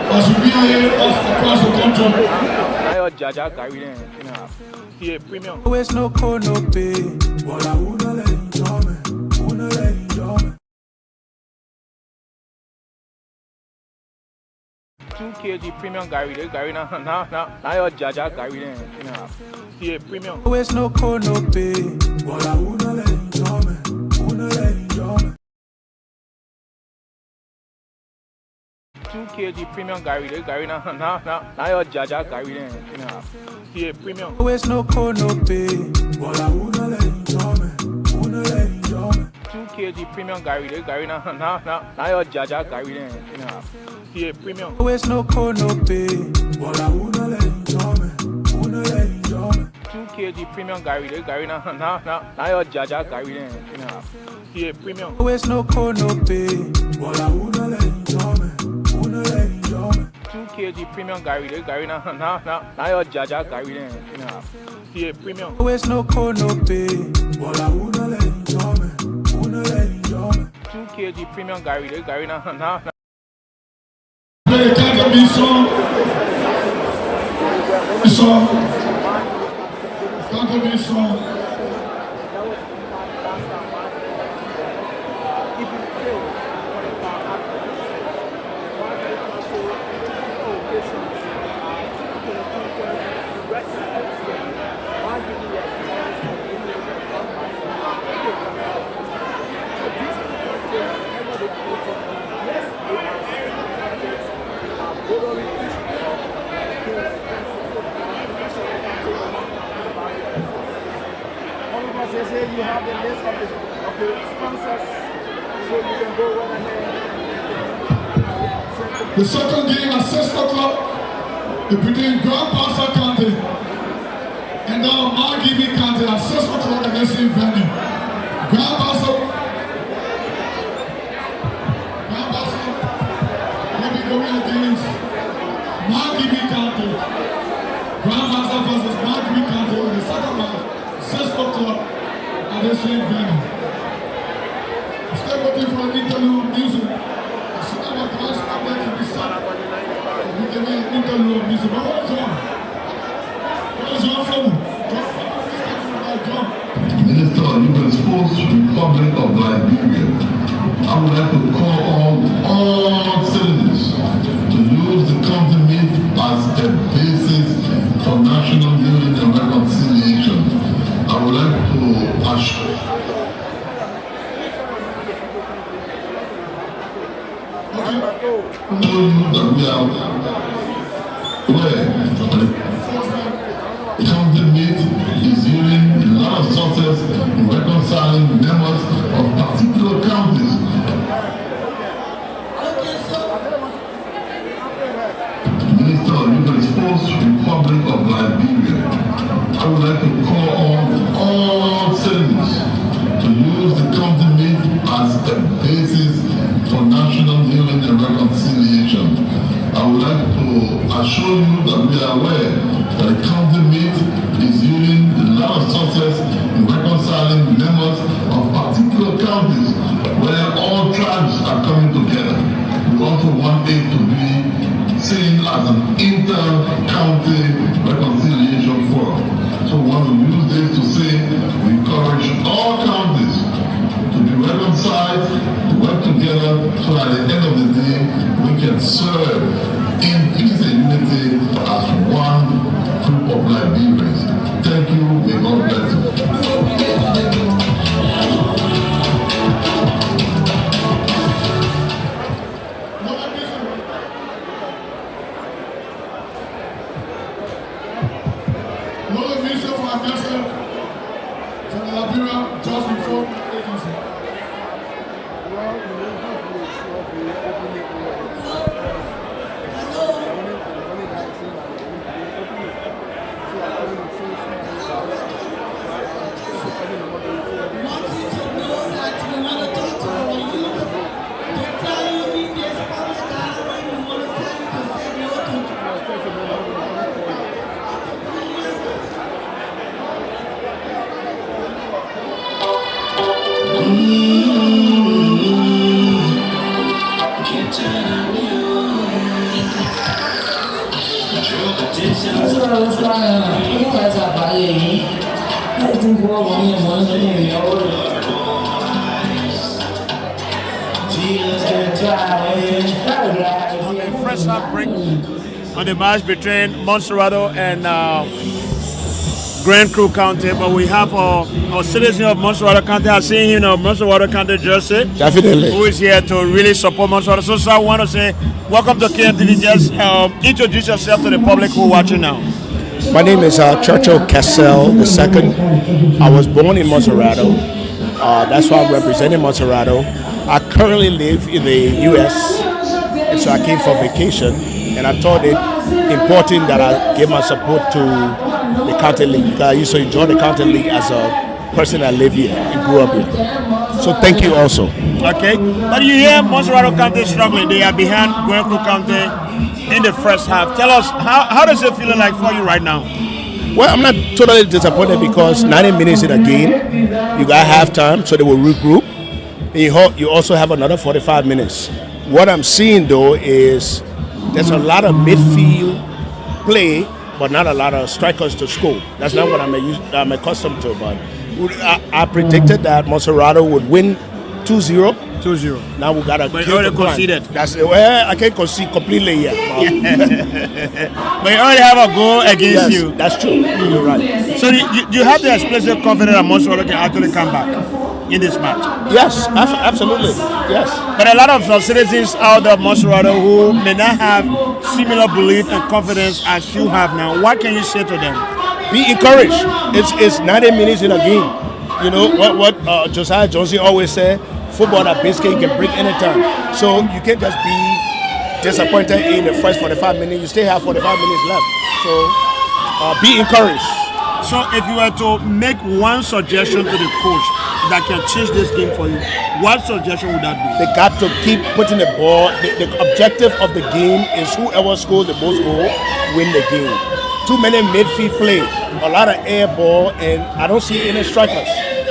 As we are here across the country. Always no code, no pay. But I wanna let enjoy me. 2 kg premium Gary now your Jaja Gary then, you know. See a premium. Always no code, no pay. But I wanna let enjoy me. 2 kg premium Gary now your Jaja Gary then, you know. See a premium. Always no code, no pay. But I wanna let enjoy me. 2 kg premium Gary now your Jaja Gary then, you know. See a premium. Always no code, no pay. But I wanna let enjoy me. 2 kg premium Gary now your Jaja Gary then, you know. See a premium. Always no code, no pay. But I wanna let enjoy me. 2 kg premium Gary now your Jaja Gary then, you know. See a premium. Always no code, no pay. But I wanna let enjoy me. 2 kg premium Gary now. Play a kind of song. the sponsors, so you can go right ahead. The second game at 6 o'clock is between Grand Pastor County and Margibi County at 6 o'clock at the same venue. Grand Pastor, let me go against Margibi County. Grand Pastor versus Margibi County in the second round, 6 o'clock at the same venue. Stay waiting for the interlude music. As soon as the guys start making this up, we can make an interlude music. But what is on? What is on for me? Minister of Youth and Sports, Republic of Liberia, I would like to call on all citizens to use the county meet as a basis for national healing and reconciliation. I would like to assure you that we are aware the county meet is using a lot of sources in reconciling members of particular counties. Minister of Youth and Sports, Republic of Liberia, I would like to call on all citizens to use the county meet as a basis for national healing and reconciliation. I would like to assure you that we are aware that the county meet is using a lot of sources in reconciling members of particular counties where all tribes are coming together. We also want it to be seen as an inter-county reconciliation forum. So we want to use this to say we encourage all counties to be reconciled, to work together, so at the end of the day we can serve in peace and unity as one group of Liberians. Thank you. May God bless you. Another minister for our message from Liberia just before the agency. First half break on the match between Montserrado and Grand Crew County, but we have our citizen of Montserrado County. I see him in Montserrado County jersey. Definitely. Who is here to really support Montserrado. So, sir, I want to say welcome to KMTV. Just introduce yourself to the public who are watching now. My name is Churchill Kessel II. I was born in Montserrado. That's why I'm representing Montserrado. I currently live in the U.S., and so I came for vacation, and I thought it important that I give my support to the county league. I used to enjoy the county league as a person that lived here and grew up here. So thank you also. Okay, but you hear Montserrado County struggling. They are behind Grand Crew County in the first half. Tell us, how does it feel like for you right now? Well, I'm not totally disappointed because 90 minutes in a game, you got halftime, so they will regroup. And you also have another 45 minutes. What I'm seeing though is there's a lot of midfield play, but not a lot of strikers to score. That's not what I'm accustomed to. But I predicted that Montserrado would win 2-0. 2-0. Now we got to But you already conceded. That's well, I can't concede completely yet. But you already have a goal against you. That's true. You're right. So you have the explosive confidence that Montserrado can actually come back in this match? Yes, absolutely. Yes. But a lot of citizens out there of Montserrado who may not have similar belief and confidence as you have now, what can you say to them? Be encouraged. It's 90 minutes in a game. you know what Josiah Johnson always said, football at basically you can break anytime. So you can't just be disappointed in the first 45 minutes. You still have 45 minutes left. So be encouraged. So if you were to make one suggestion to the coach that can change this game for you, what suggestion would that be? They got to keep putting the ball. The objective of the game is whoever scores the most goal win the game. Too many midfield play, a lot of air ball, and I don't see any strikers.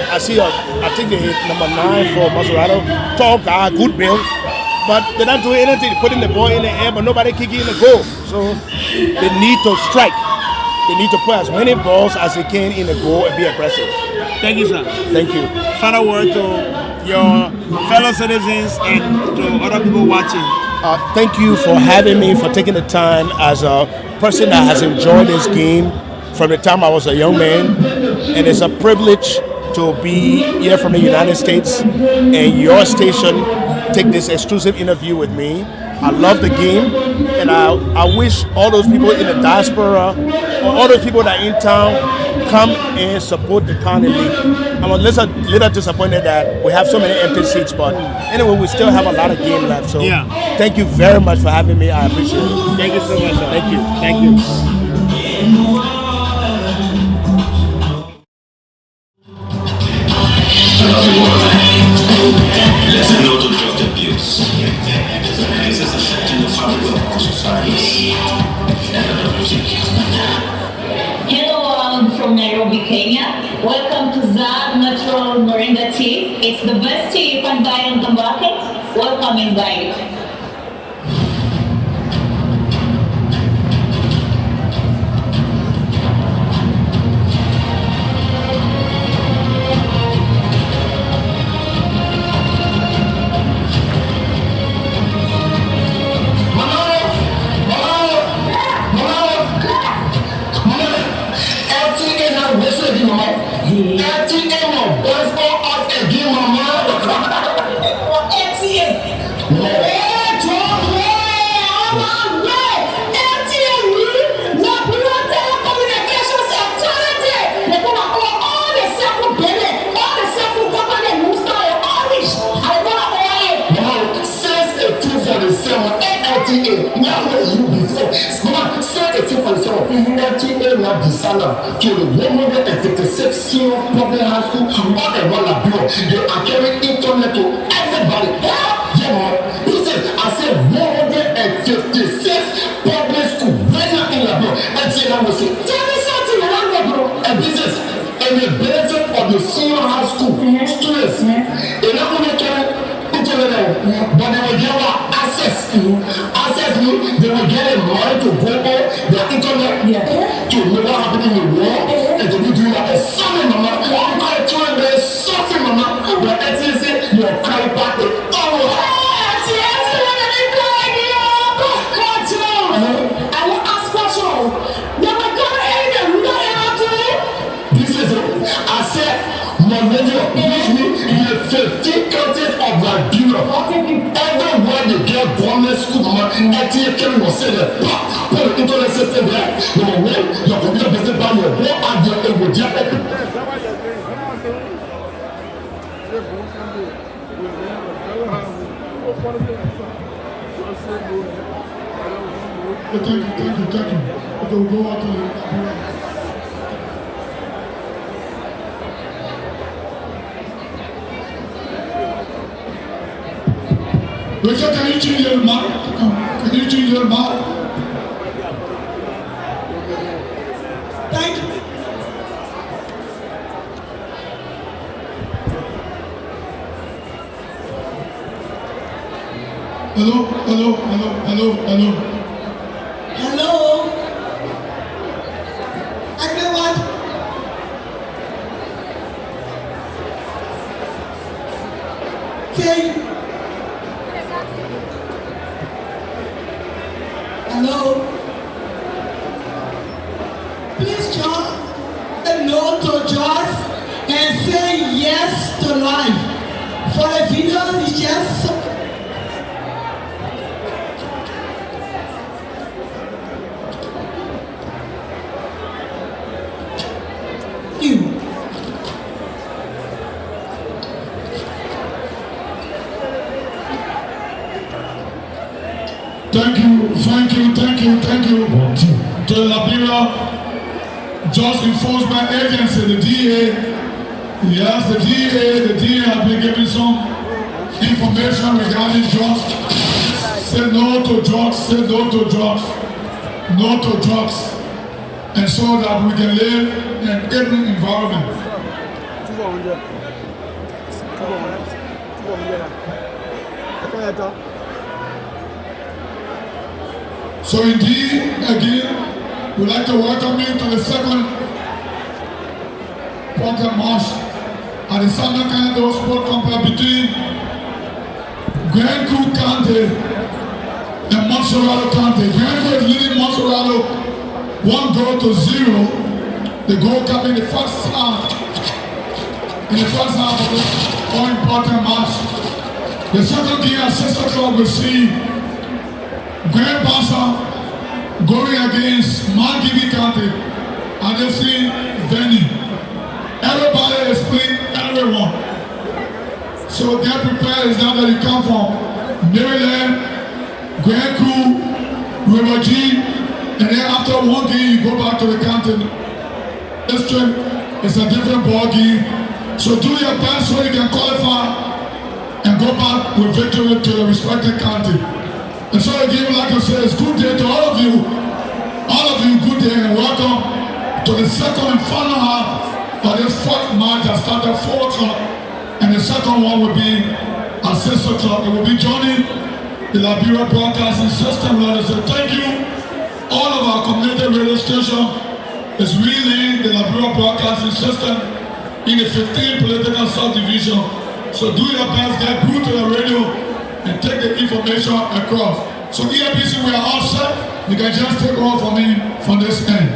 I think they hit number 9 for Montserrado, tall guy, good build, but they're not doing anything, putting the ball in the air, but nobody kicking in the goal. So they need to strike. They need to put as many balls as they can in the goal and be aggressive. Thank you, sir. Thank you. Final word to your fellow citizens and to other people watching. Thank you for having me, for taking the time as a person that has enjoyed this game from the time I was a young man. And it's a privilege to be here from the United States and your station take this exclusive interview with me. I love the game, and I wish all those people in the diaspora or all those people that are in town come and support the county league. I'm a little disappointed that we have so many empty seats, but anyway, we still have a lot of game left. So thank you very much for having me. I appreciate it. Thank you so much, sir. Thank you. Thank you. Let's not drug abuse. This is affecting the fabric of our societies. Hello, I'm from Nairobi, Kenya. Welcome to Zag Natural Moringa Tea. It's the best tea you can buy on the market. Welcome and buy it. To the 156 senior public high school all around the bureau. They are carrying internet to everybody. Yeah, he said, I said 156 public school right now in the bureau. And say, I will say, tell me something around the bureau. And this is in the benefit of the senior high school students. They're not going to carry internet, but they will get access. Access means they will get a money to go on their internet to know what happening in the world, and to be doing that. Something, mama, I'm quite trying to something, mama, but I say you're quite back to I will ask questions. Never got any, we don't have to. This is it. I said, my radio, use me in the 15 countries of Liberia. Everywhere they get government school, mama, actually came and said that, put the internet system there. Number one, your computer business by your board and your able Thank you. Okay, we'll go out to the Richard, can you change your mark? Can you change your mark? Thank you. Hello. Everyone. Say hello. Please join a no to Joyce and say yes to life. For the video is just you. Thank you. To the Liberia Just Enforcement Agency, the DA. Yes, the DA has been giving some information regarding drugs. Say no to drugs, no to drugs, and so that we can live in an open environment. So indeed, again, we'd like to welcome you to the second Porter March at the Southern Canada Sport Complex between Grand Coup County and Montserrado County. Grand Coup is leading Montserrado 1-0. The goal came in the first half. In the first half of this all important match. The second game at 6 o'clock we see Grand Bassa going against Malgibi County and they see venue. Everybody is playing everyone. So get prepared is now that you come from Maryland, Grand Coup, River G, and then after one game you go back to the county district. It's a different ball game. So do your best so you can qualify and go back with victory to the respective county. And so again, like I said, it's good day to all of you. All of you, good day and welcome to the second and final half of this fourth match that started at 4 o'clock. And the second one will be at 6 o'clock. It will be joining the Liberia Broadcasting System. Let us say thank you. All of our community radio station is relaying the Liberia Broadcasting System in the 15 political subdivision. So do your best, get through to the radio and take the information across. So EFBC, we are all set. You can just take off from me from this end.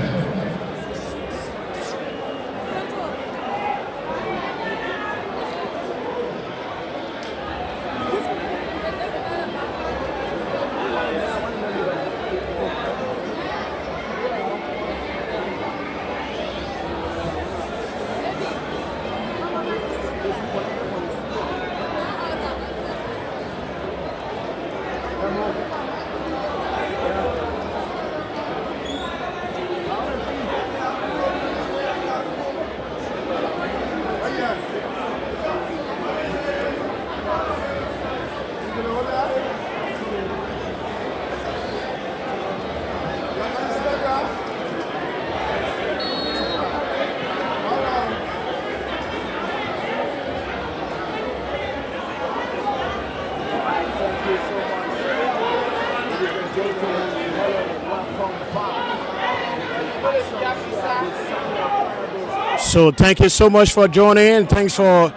So thank you so much for joining. Thanks for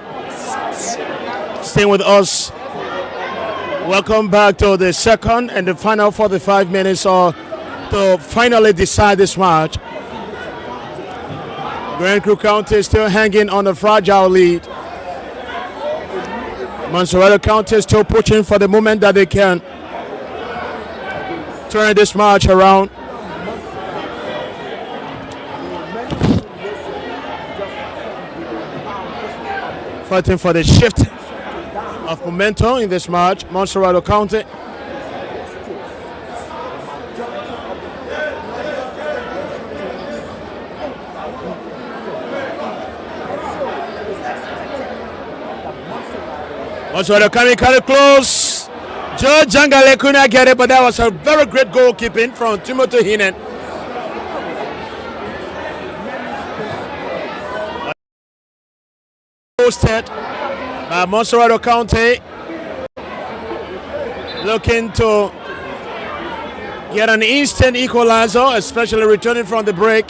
staying with us. Welcome back to the second and the final 45 minutes to finally decide this match. Grand Coup County is still hanging on a fragile lead. Montserrado County is still pushing for the moment that they can turn this match around. Fighting for the shift of momentum in this match, Montserrado County. Montserrado coming kind of close. George Jangale could not get it, but that was a very great goalkeeping from Timothy Hinen. Posted by Montserrado County, looking to get an instant equalizer, especially returning from the break.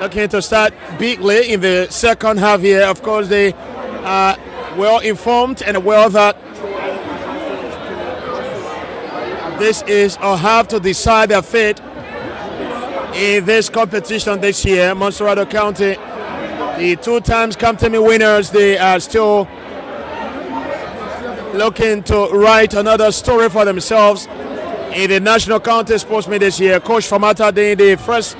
Looking to start bigly in the second half here. Of course, they are well informed and aware that this is or have to decide their fate in this competition this year. Montserrado County, the 2 times county winners, they are still looking to write another story for themselves in the National County Sportsman this year. Coach Famata Dane, the first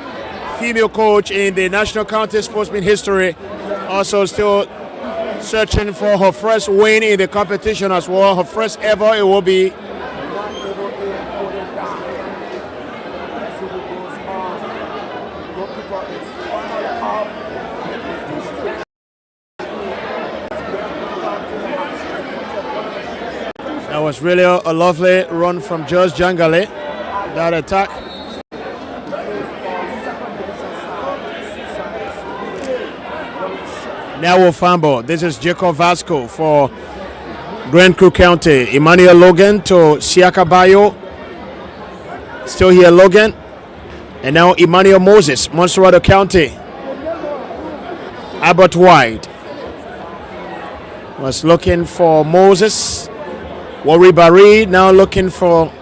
female coach in the National County Sportsman history, also still searching for her first win in the competition as well. Her first ever it will be was really a lovely run from George Jangale. That attack. Now we'll fumble. This is Jacob Vasco for Grand Crew County. Emmanuel Logan to Siaka Bayo. Still here, Logan. And now Emmanuel Moses, Montserrado County. Albert White was looking for Moses. Wari Bari now looking for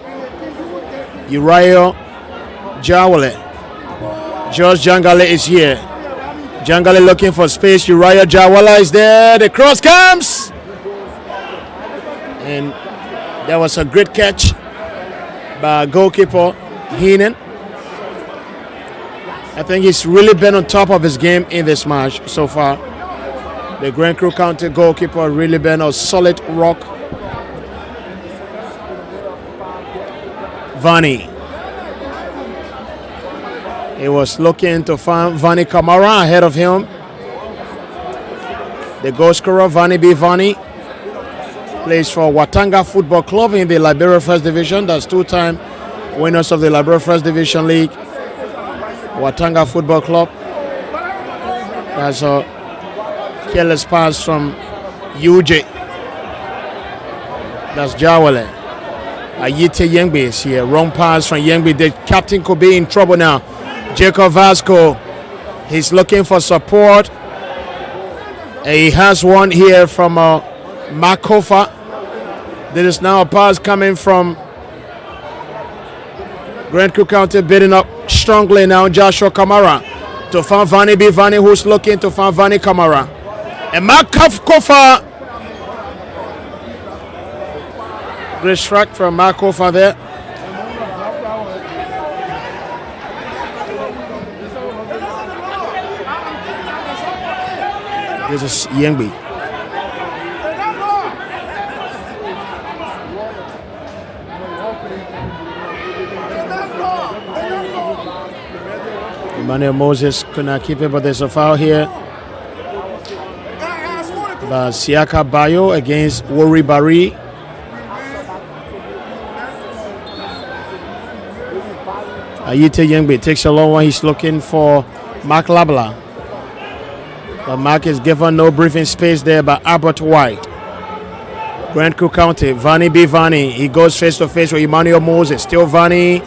Uriah Jawale. George Jangale is here. Jangale looking for space. Uriah Jawala is there. The cross comes. And there was a great catch by goalkeeper Heenan. I think he's really been on top of his game in this match so far. The Grand Crew County goalkeeper really been a solid rock. Vani. He was looking to find Vani Kamara ahead of him. The goal scorer, Vani B. Vani, plays for Watanga Football Club in the Liberia First Division. That's two-time winners of the Liberia First Division League. Watanga Football Club. That's a careless pass from UJ. That's Jawale. Ayite Yengbe is here. Wrong pass from Yengbe. The captain could be in trouble now. Jacob Vasco. He's looking for support. He has one here from Makofa. There is now a pass coming from Grand Crew County, bidding up strongly now. Joshua Kamara to find Vani B. Vani, who's looking to find Vani Kamara. And Makofa. Great strike from Makofa there. This is Yengbi. Emmanuel Moses could not keep it, but there's a foul here by Siaka Bayo against Wari Bari. Ayite Yengbe takes a long one. He's looking for Mark Labla. But Mark is given no breathing space there by Albert White. Grand Crew County, Vani B. Vani. He goes face to face with Emmanuel Moses. Still Vani.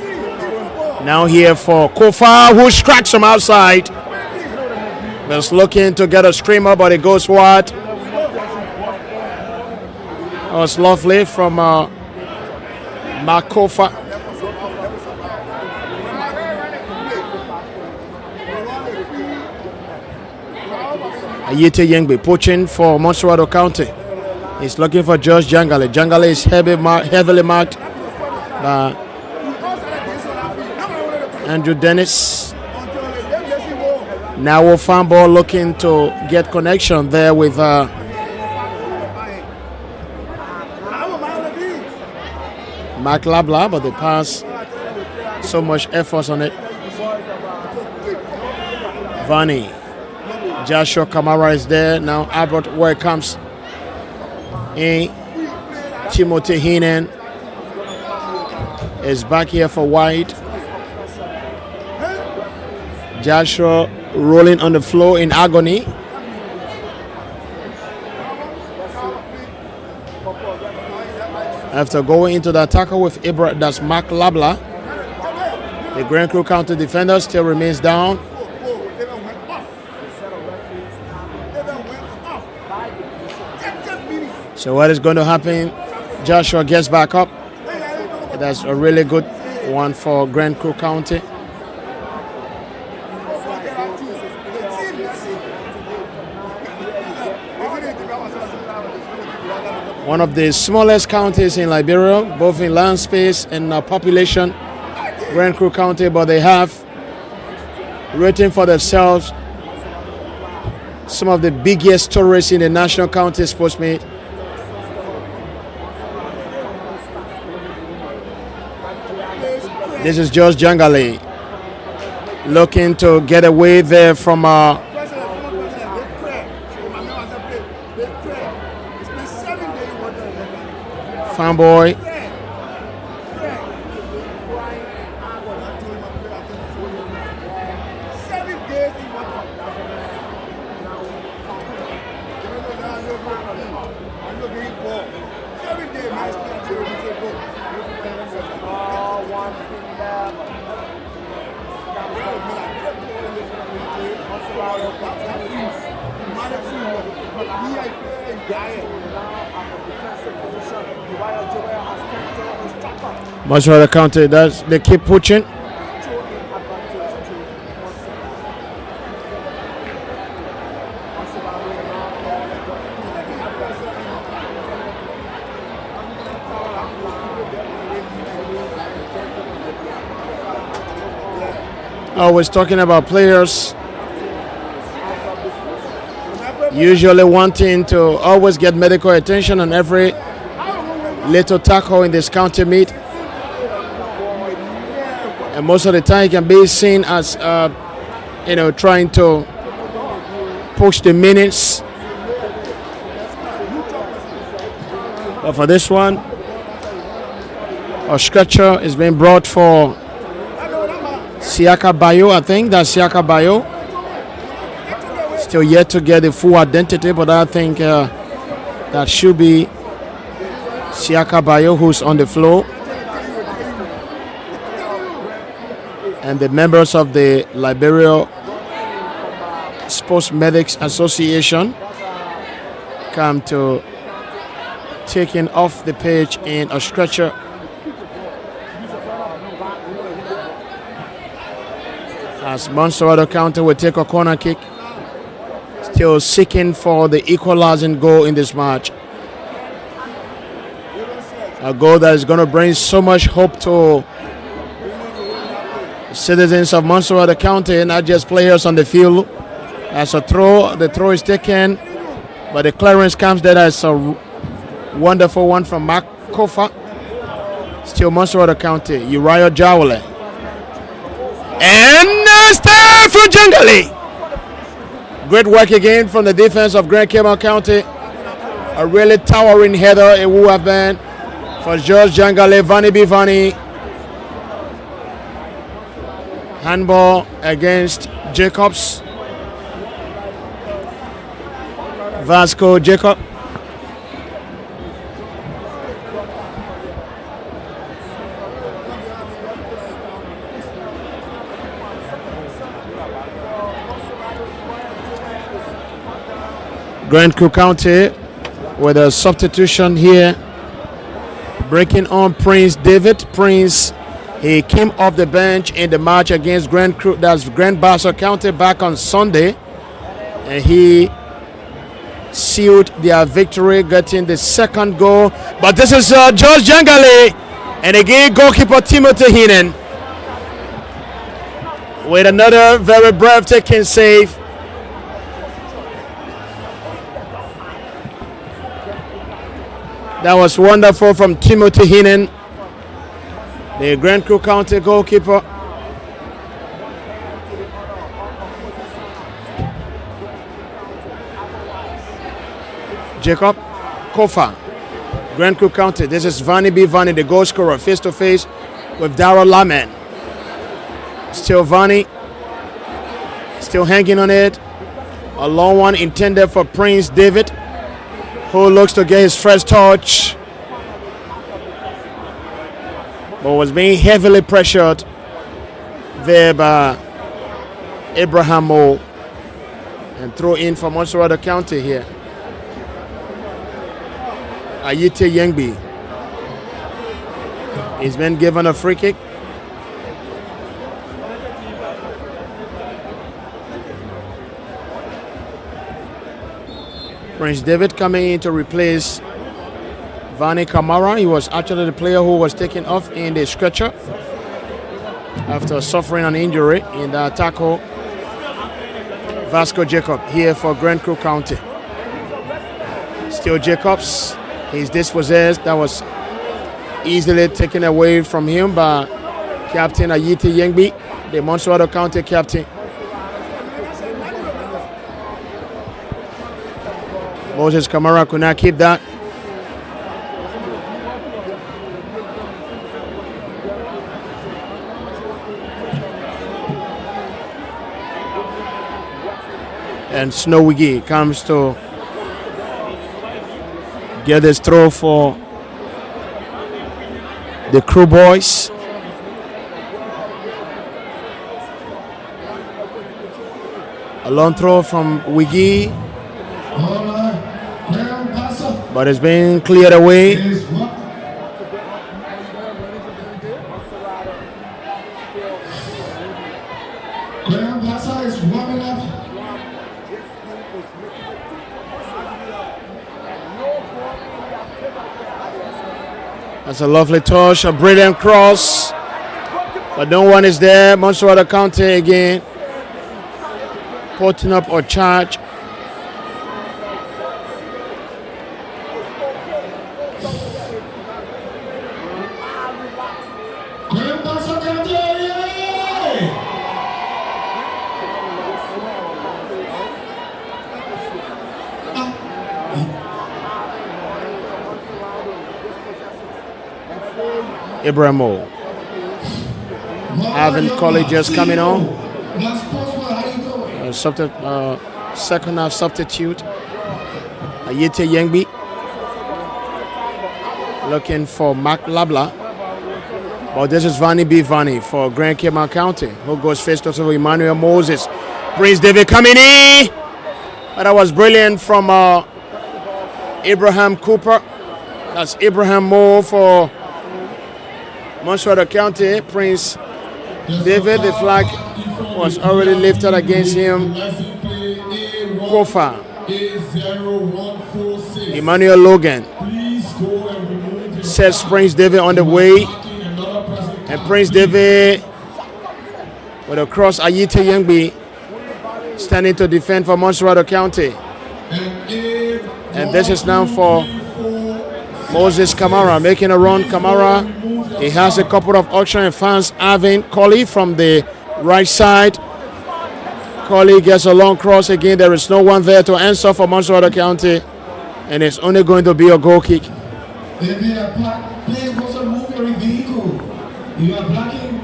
Now here for Kofa, who strikes from outside. Was looking to get a screamer, but it goes wide. That was lovely from Makofa. Ayite Yengbe poaching for Montserrado County. He's looking for George Jangale. Jangale is heavily marked by Andrew Dennis. Now fan ball looking to get connection there with Mark Labla, but the pass, so much effort on it. Vani. Joshua Kamara is there. Now Albert White comes in. Timothy Heenan is back here for White. Joshua rolling on the floor in agony. After going into the tackle with Ibra, that's Mark Labla. The Grand Crew County defender still remains down. So what is going to happen? Joshua gets back up. That's a really good one for Grand Crew County. One of the smallest counties in Liberia, both in land space and population, Grand Crew County, but they have written for themselves some of the biggest tourists in the national county sports meet. This is George Jangale looking to get away there from Fanboy. Montserrado County, they keep pushing. Always talking about players usually wanting to always get medical attention on every little tackle in this county meet, and most of the time it can be seen as trying to push the minutes. But for this one, a stretcher is being brought for Siaka Bayo. I think that's Siaka Bayo. Still yet to get the full identity, but I think that should be Siaka Bayo who's on the floor. And the members of the Liberia Sports Medics Association come to taking off the page in a stretcher. As Montserrado County will take a corner kick, still seeking for the equalizing goal in this match. A goal that is going to bring so much hope to citizens of Montserrado County, not just players on the field. As the throw is taken, but the clearance comes there as a wonderful one from Mark Kofa. Still Montserrado County, Uriah Jawale. And Stephen Jangali. Great work again from the defense of Grand Cayman County. A really towering header it would have been for George Jangale. Vani Bivani. Handball against Jacobs. Vasco Jacob. Grand Crew County with a substitution here. Breaking on Prince David. Prince, he came off the bench in the match against Grand Crew, that's Grand Bassa County back on Sunday. And he sealed their victory, getting the second goal. But this is George Jangale. And again, goalkeeper Timothy Heenan with another very breathtaking save. That was wonderful from Timothy Heenan, the Grand Crew County goalkeeper. Jacob Kofa, Grand Crew County. This is Vani B. Vani, the goal scorer, face to face with Darrell Laman. Still Vani, still hanging on it. A long one intended for Prince David, who looks to get his first touch, but was being heavily pressured there by Abraham Mo, and throw in for Montserrado County here. Ayite Yengbi. He's been given a free kick. Prince David coming in to replace Vani Kamara. He was actually the player who was taken off in the stretcher after suffering an injury in the tackle. Vasco Jacob here for Grand Crew County. Still Jacobs. He's dispossessed. That was easily taken away from him by Captain Ayite Yengbi, the Montserrado County captain. Moses Kamara could not keep that. And Snowy comes to get this throw for the Crew Boys. A long throw from Wiggy, but it's being cleared away. Is warming up. That's a lovely touch, a brilliant cross, but no one is there. Montserrado County again, putting up a charge. Ibrahimo. Alvin Colley just coming on. Second half substitute. Ayete Yengbi looking for Mark Labla. But this is Vanny B. Vanny for Grand Cayman County, who goes face to face with Emmanuel Moses. Prince David coming in. But that was brilliant from Abraham Cooper. That's Abraham Moore for Montserrado County. Prince David, the flag was already lifted against him. Kofa. Emmanuel Logan sets Prince David on the way. And Prince David with a cross. Ayite Yengbi standing to defend for Montserrado County. And this is now for Moses Kamara making a run. Kamara, he has a couple of auction fans. Alvin Colley from the right side. Colley gets a long cross again. There is no one there to answer for Montserrado County, and it's only going to be a goal kick. Please also move your vehicle. You are blocking.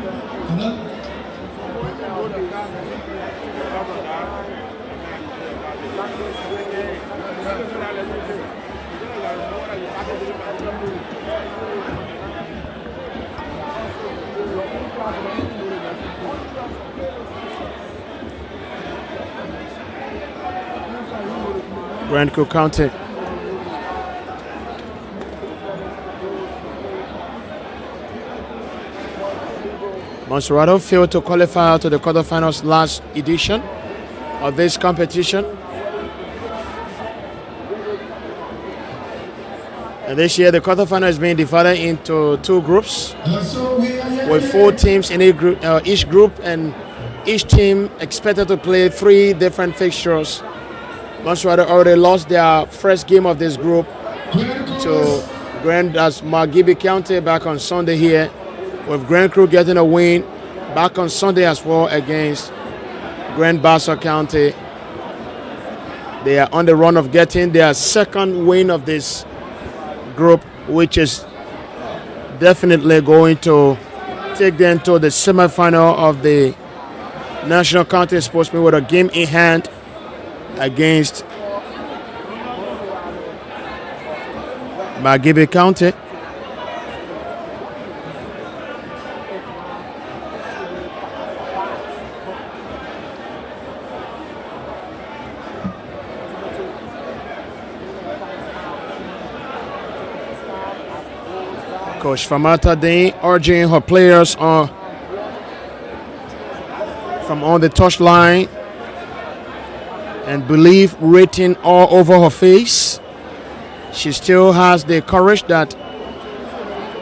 Grand Cook County. Montserrado failed to qualify to the quarterfinals last edition of this competition. And this year the quarterfinal is being divided into two groups with 4 teams in each group, and each team expected to play 3 different fixtures. Montserrado already lost their first game of this group to Margibi County back on Sunday here, with Grand Crew getting a win back on Sunday as well against Grand Bassa County. They are on the run of getting their second win of this group, which is definitely going to take them to the semifinal of the National County Sportsman with a game in hand against Margibi County. Coach Famata Dean urging her players from on the touchline, and belief written all over her face. She still has the courage that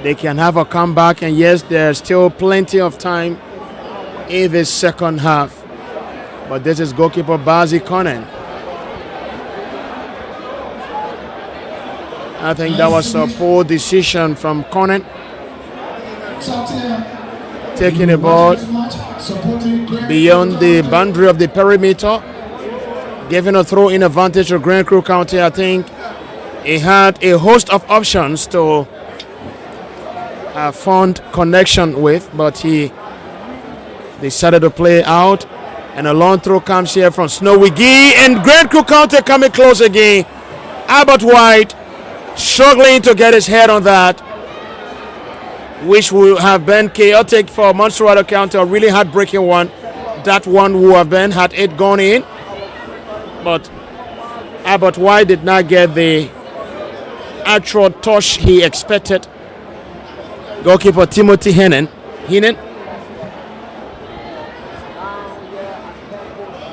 they can have a comeback, and yes, there's still plenty of time in this second half. But this is goalkeeper Bazi Conan. I think that was a poor decision from Conan, taking the ball beyond the boundary of the perimeter, giving a throw-in advantage to Grand Crew County. I think he had a host of options to find connection with, but he decided to play out And a long throw comes here from Snowy Gee, and Grand Cook County coming close again. Albert White struggling to get his head on that, which would have been chaotic for Montserrado County, a really heartbreaking one. That one would have been had it gone in, but Albert White did not get the actual touch he expected. Goalkeeper Timothy Hennen,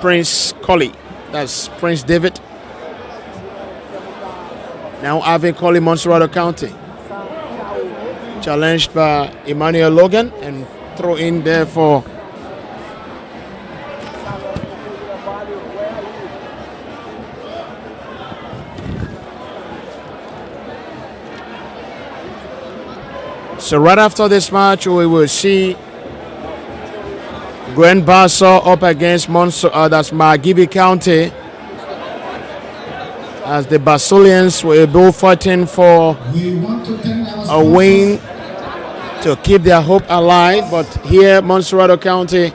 Prince Colley, that's Prince David. Now Alvin Colley, Montserrado County. Challenged by Emmanuel Logan and throw in there for so right after this match we will see Grand Bassa up against that's Margibi County, as the Basulians were both fighting for a win to keep their hope alive, but here Montserrado County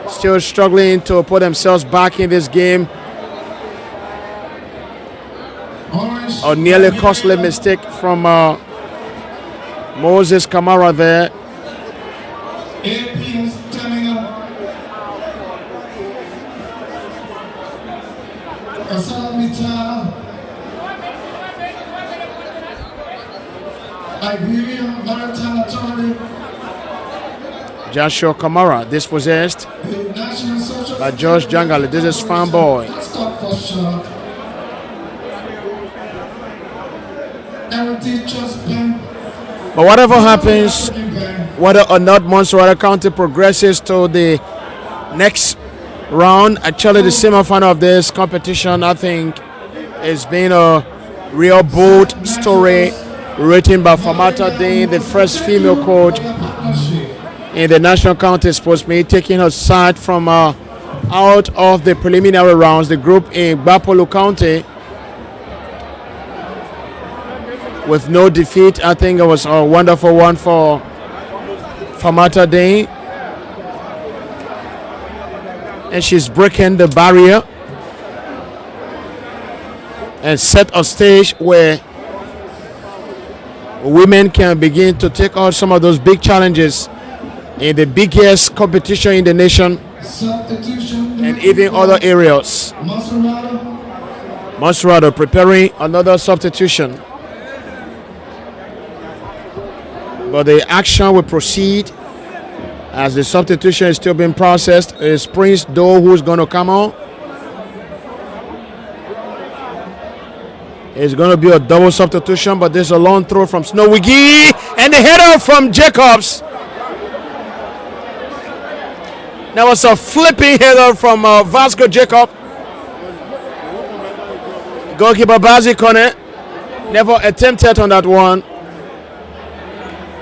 still struggling to put themselves back in this game. A nearly costly mistake from Moses Kamara there. Joshua Kamara dispossessed by Josh Jangali. This is Fanboy. But whatever happens, whether or not Montserrado County progresses to the next round, actually the semi-final of this competition, I think it's been a real bold story written by Famata Dean, the first female coach in the National County Sports Meet, taking her side from out of the preliminary rounds, the group in Bapolu County, with no defeat. I think it was a wonderful one for Famata Dean. And she's breaking the barrier and set a stage where women can begin to take on some of those big challenges in the biggest competition in the nation and even other areas. Montserrado preparing another substitution, but the action will proceed as the substitution is still being processed. Is Prince Doe who's going to come on? It's going to be a double substitution, but there's a long throw from Snowy Gee and the header from Jacobs. That was a flipping header from Vasco Jacob. Goalkeeper Bazi Kone never attempted on that one.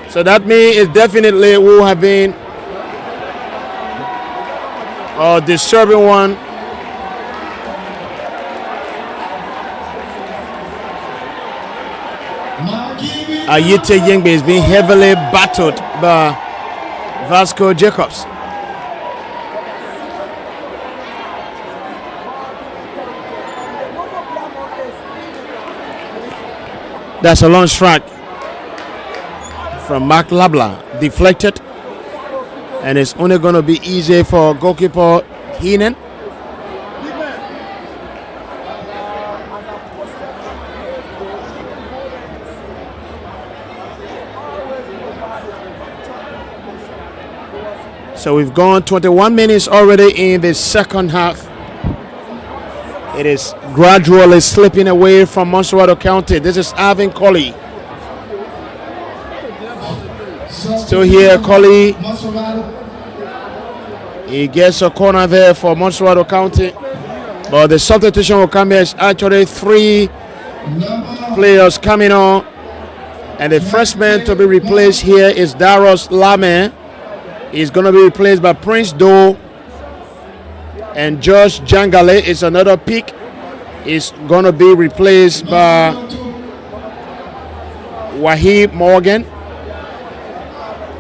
So that means it definitely will have been a disturbing one. Ayite Yengbe is being heavily battered by Vasco Jacobs. That's a long strike from Mark Labla, deflected, and it's only going to be easy for goalkeeper Heenan. So we've gone 21 minutes already in the second half. It is gradually slipping away from Montserrado County. This is Alvin Colley. Still here, Colley. He gets a corner there for Montserrado County. But the substitution will come here. It's actually 3 players coming on. And the first man to be replaced here is Daros Lame. He's going to be replaced by Prince Doe. And Josh Jangale is another pick. Is going to be replaced by Wahib Morgan.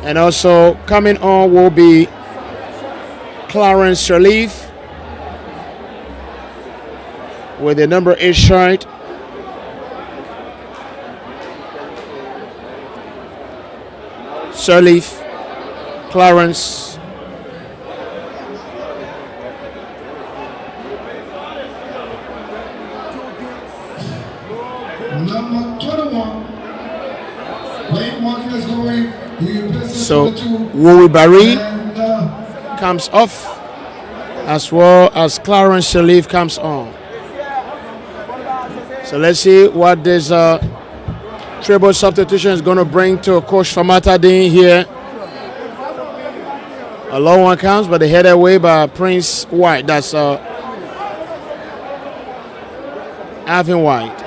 And also coming on will be Clarence Sirleaf with the number 8 shirt. Sirleaf, Clarence. Number 21. Late market is going. So Wowi Barry comes off, as well as Clarence Sirleaf comes on. So let's see what this treble substitution is going to bring to Coach Famata Dean here. A low one comes, but they head away by Prince White. That's Alvin White.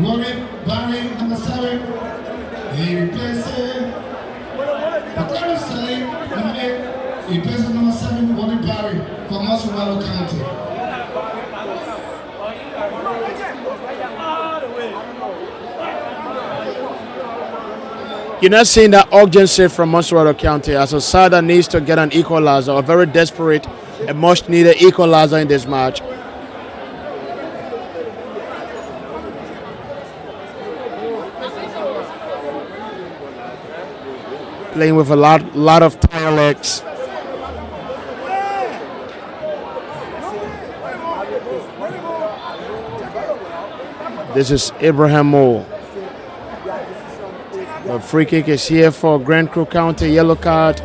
Warren Barry, number 7. He replaces Clarence Sirleaf, number 8. He replaces number 7, Warren Barry from Montserrado County. You're not seeing that urgency from Montserrado County as a side that needs to get an equalizer, a very desperate and much needed equalizer in this match. Playing with a lot of tire legs. This is Abraham Moore. The free kick is here for Grand Crew County. Yellow card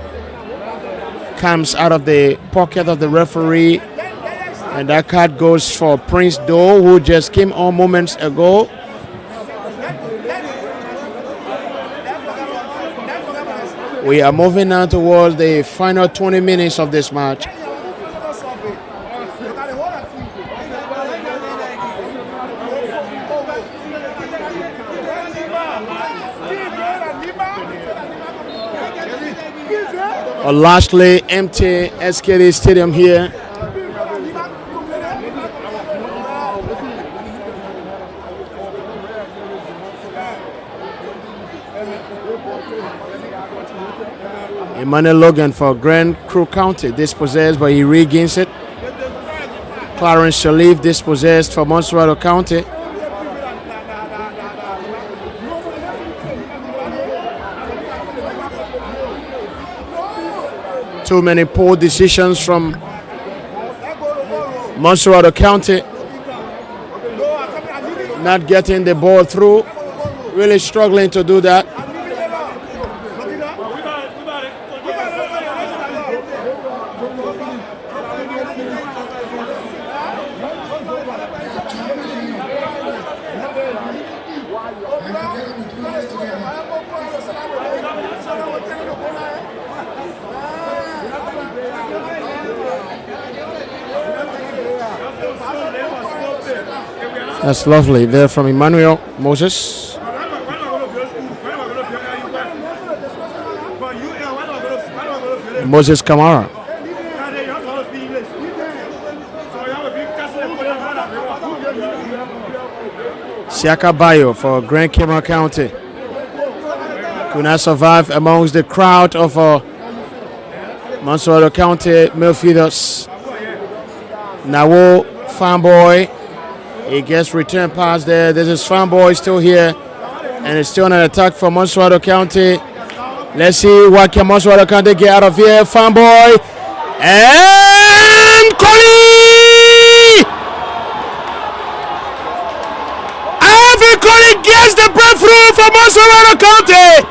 comes out of the pocket of the referee, and that card goes for Prince Doe, who just came on moments ago. We are moving now towards the final 20 minutes of this match. A largely empty SKD Stadium here. Emmanuel Logan for Grand Crew County, dispossessed, but he regains it. Clarence Sirleaf dispossessed for Montserrado County. Too many poor decisions from Montserrado County. Not getting the ball through. Really struggling to do that. That's lovely there from Emmanuel Moses. Moses Kamara. Siaka Bayo for Grand Cameron County. Could not survive amongst the crowd of Montserrado County midfielders. Nawo Fanboy. He gets return pass there. This is Fanboy still here. And it's still an attack for Montserrado County. Let's see what can Montserrado County get out of here. Fanboy. And Coley! Alvin Coley gets the breakthrough for Montserrado County.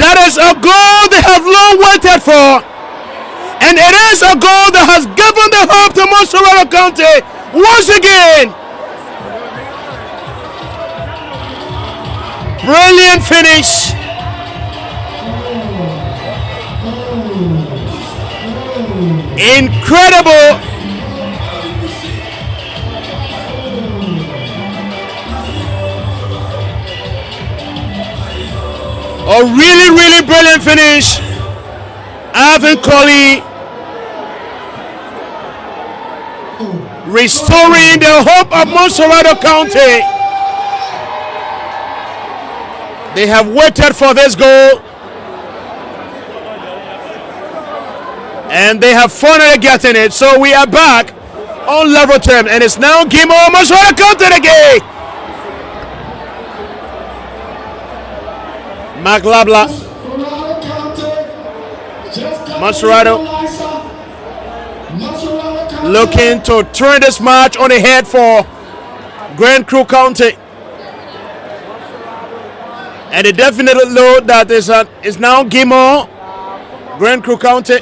That is a goal they have long waited for. And it is a goal that has given the hope to Montserrado County once again. Brilliant finish. Incredible. A really brilliant finish. Alvin Coley restoring the hope of Montserrado County. They have waited for this goal, and they have finally gotten it. So we are back on level term, and it's now game on Montserrado County again. Mark Labla, Montserrado looking to turn this match on the head for Grand Crew County. And they definitely know that it's now game on Grand Crew County.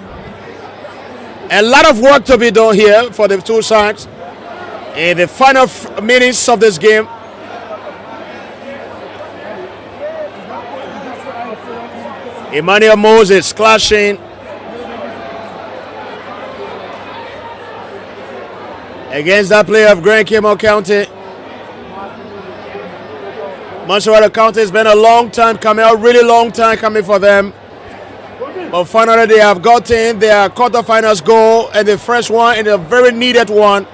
A lot of work to be done here for the two sides in the final minutes of this game. Emmanuel Moses clashing against that player of Grand Cayman County. Montserrado County has been a long time coming, a really long time coming for them. But finally they have gotten their quarterfinals goal, and the first one and a very needed one.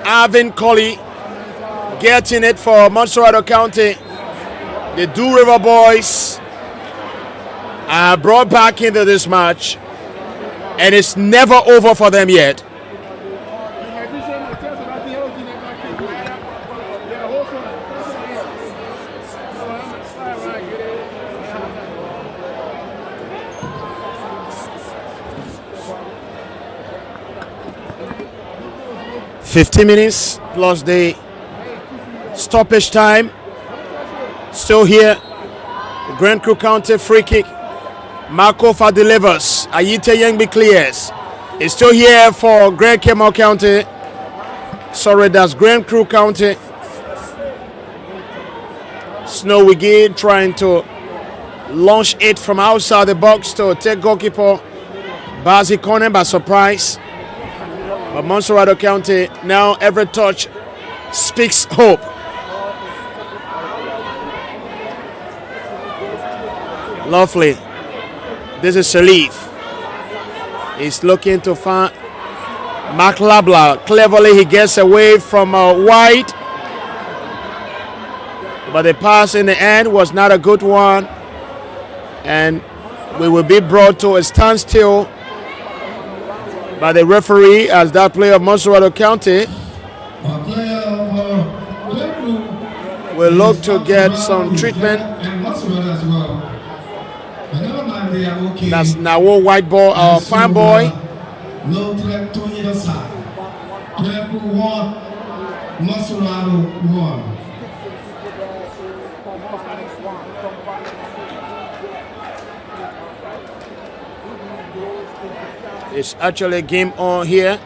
Alvin Colley getting it for Montserrado County. The Do River boys are brought back into this match, and it's never over for them yet. $50 minutes plus the stoppage time. Still here. Grand Crew County free kick. Markofa delivers. Ayite Yengbi clears. It's still here for Grand Cayman County. Sorry, that's Grand Crew County. Snow Wiggy trying to launch it from outside the box to take goalkeeper Bazi Konen by surprise. But Montserrado County, now every touch speaks hope. Lovely. This is Salif. He's looking to find Mark Labla. Cleverly he gets away from White. But the pass in the end was not a good one. And we will be brought to a standstill by the referee as that player of Montserrado County will look to get some treatment. That's Nawo White Boy, our fan boy. It's actually a game on here.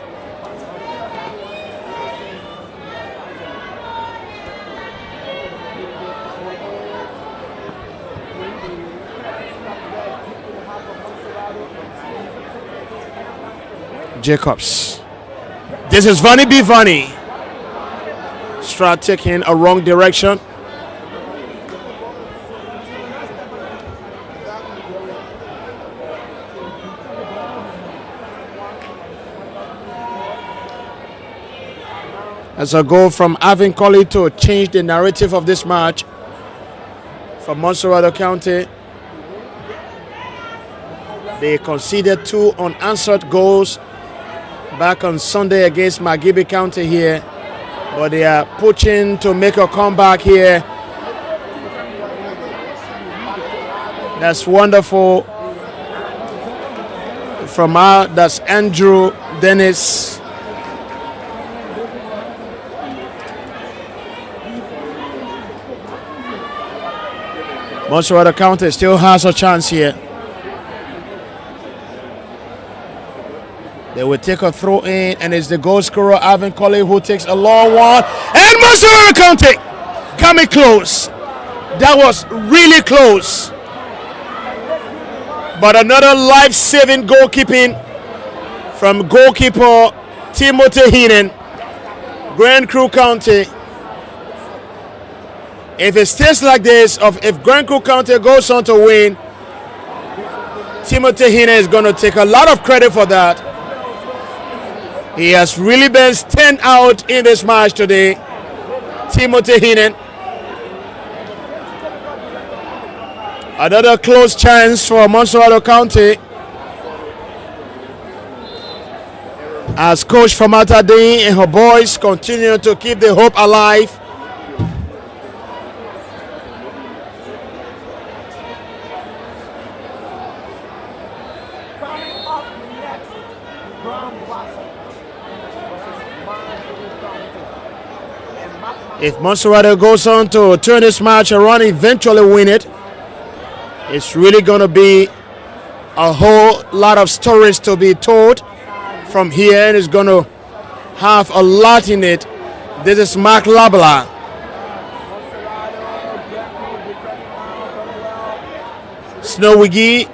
Jacobs. This is Vani B. Vani. Strat taking a wrong direction. As a goal from Avin Colley to change the narrative of this match for Montserrado County. They conceded 2 unanswered goals back on Sunday against Magibi County here, but they are pushing to make a comeback here. That's wonderful from that's Andrew Dennis. Montserrado County still has a chance here. They will take a throw in, and it's the goal scorer Alvin Colley who takes a long one. And Montserrado County coming close. That was really close. But another life-saving goalkeeping from goalkeeper Timothy Heenan, Grand Crew County. If it stays like this, if Grand Crew County goes on to win, Timothy Heenan is going to take a lot of credit for that. He has really been stand out in this match today. Timothy Hinen. Another close chance for Montserrado County. As Coach Famata Dean and her boys continue to keep the hope alive. If Montserrado goes on to turn this match around, eventually win it, it's really going to be a whole lot of stories to be told from here, and it's going to have a lot in it. This is Mark Labla. Snowigi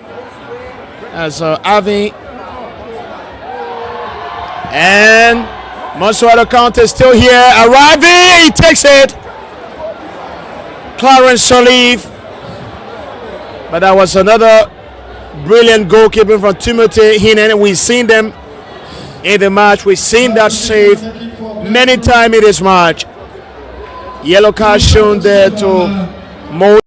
as Avi, and Montserrado County is still here, arriving, he takes it. Clarence Solive, but that was another brilliant goalkeeping from Timothy Hinen. We've seen them in the match, we've seen that save many times in this match. Yellow card shown there to Mo.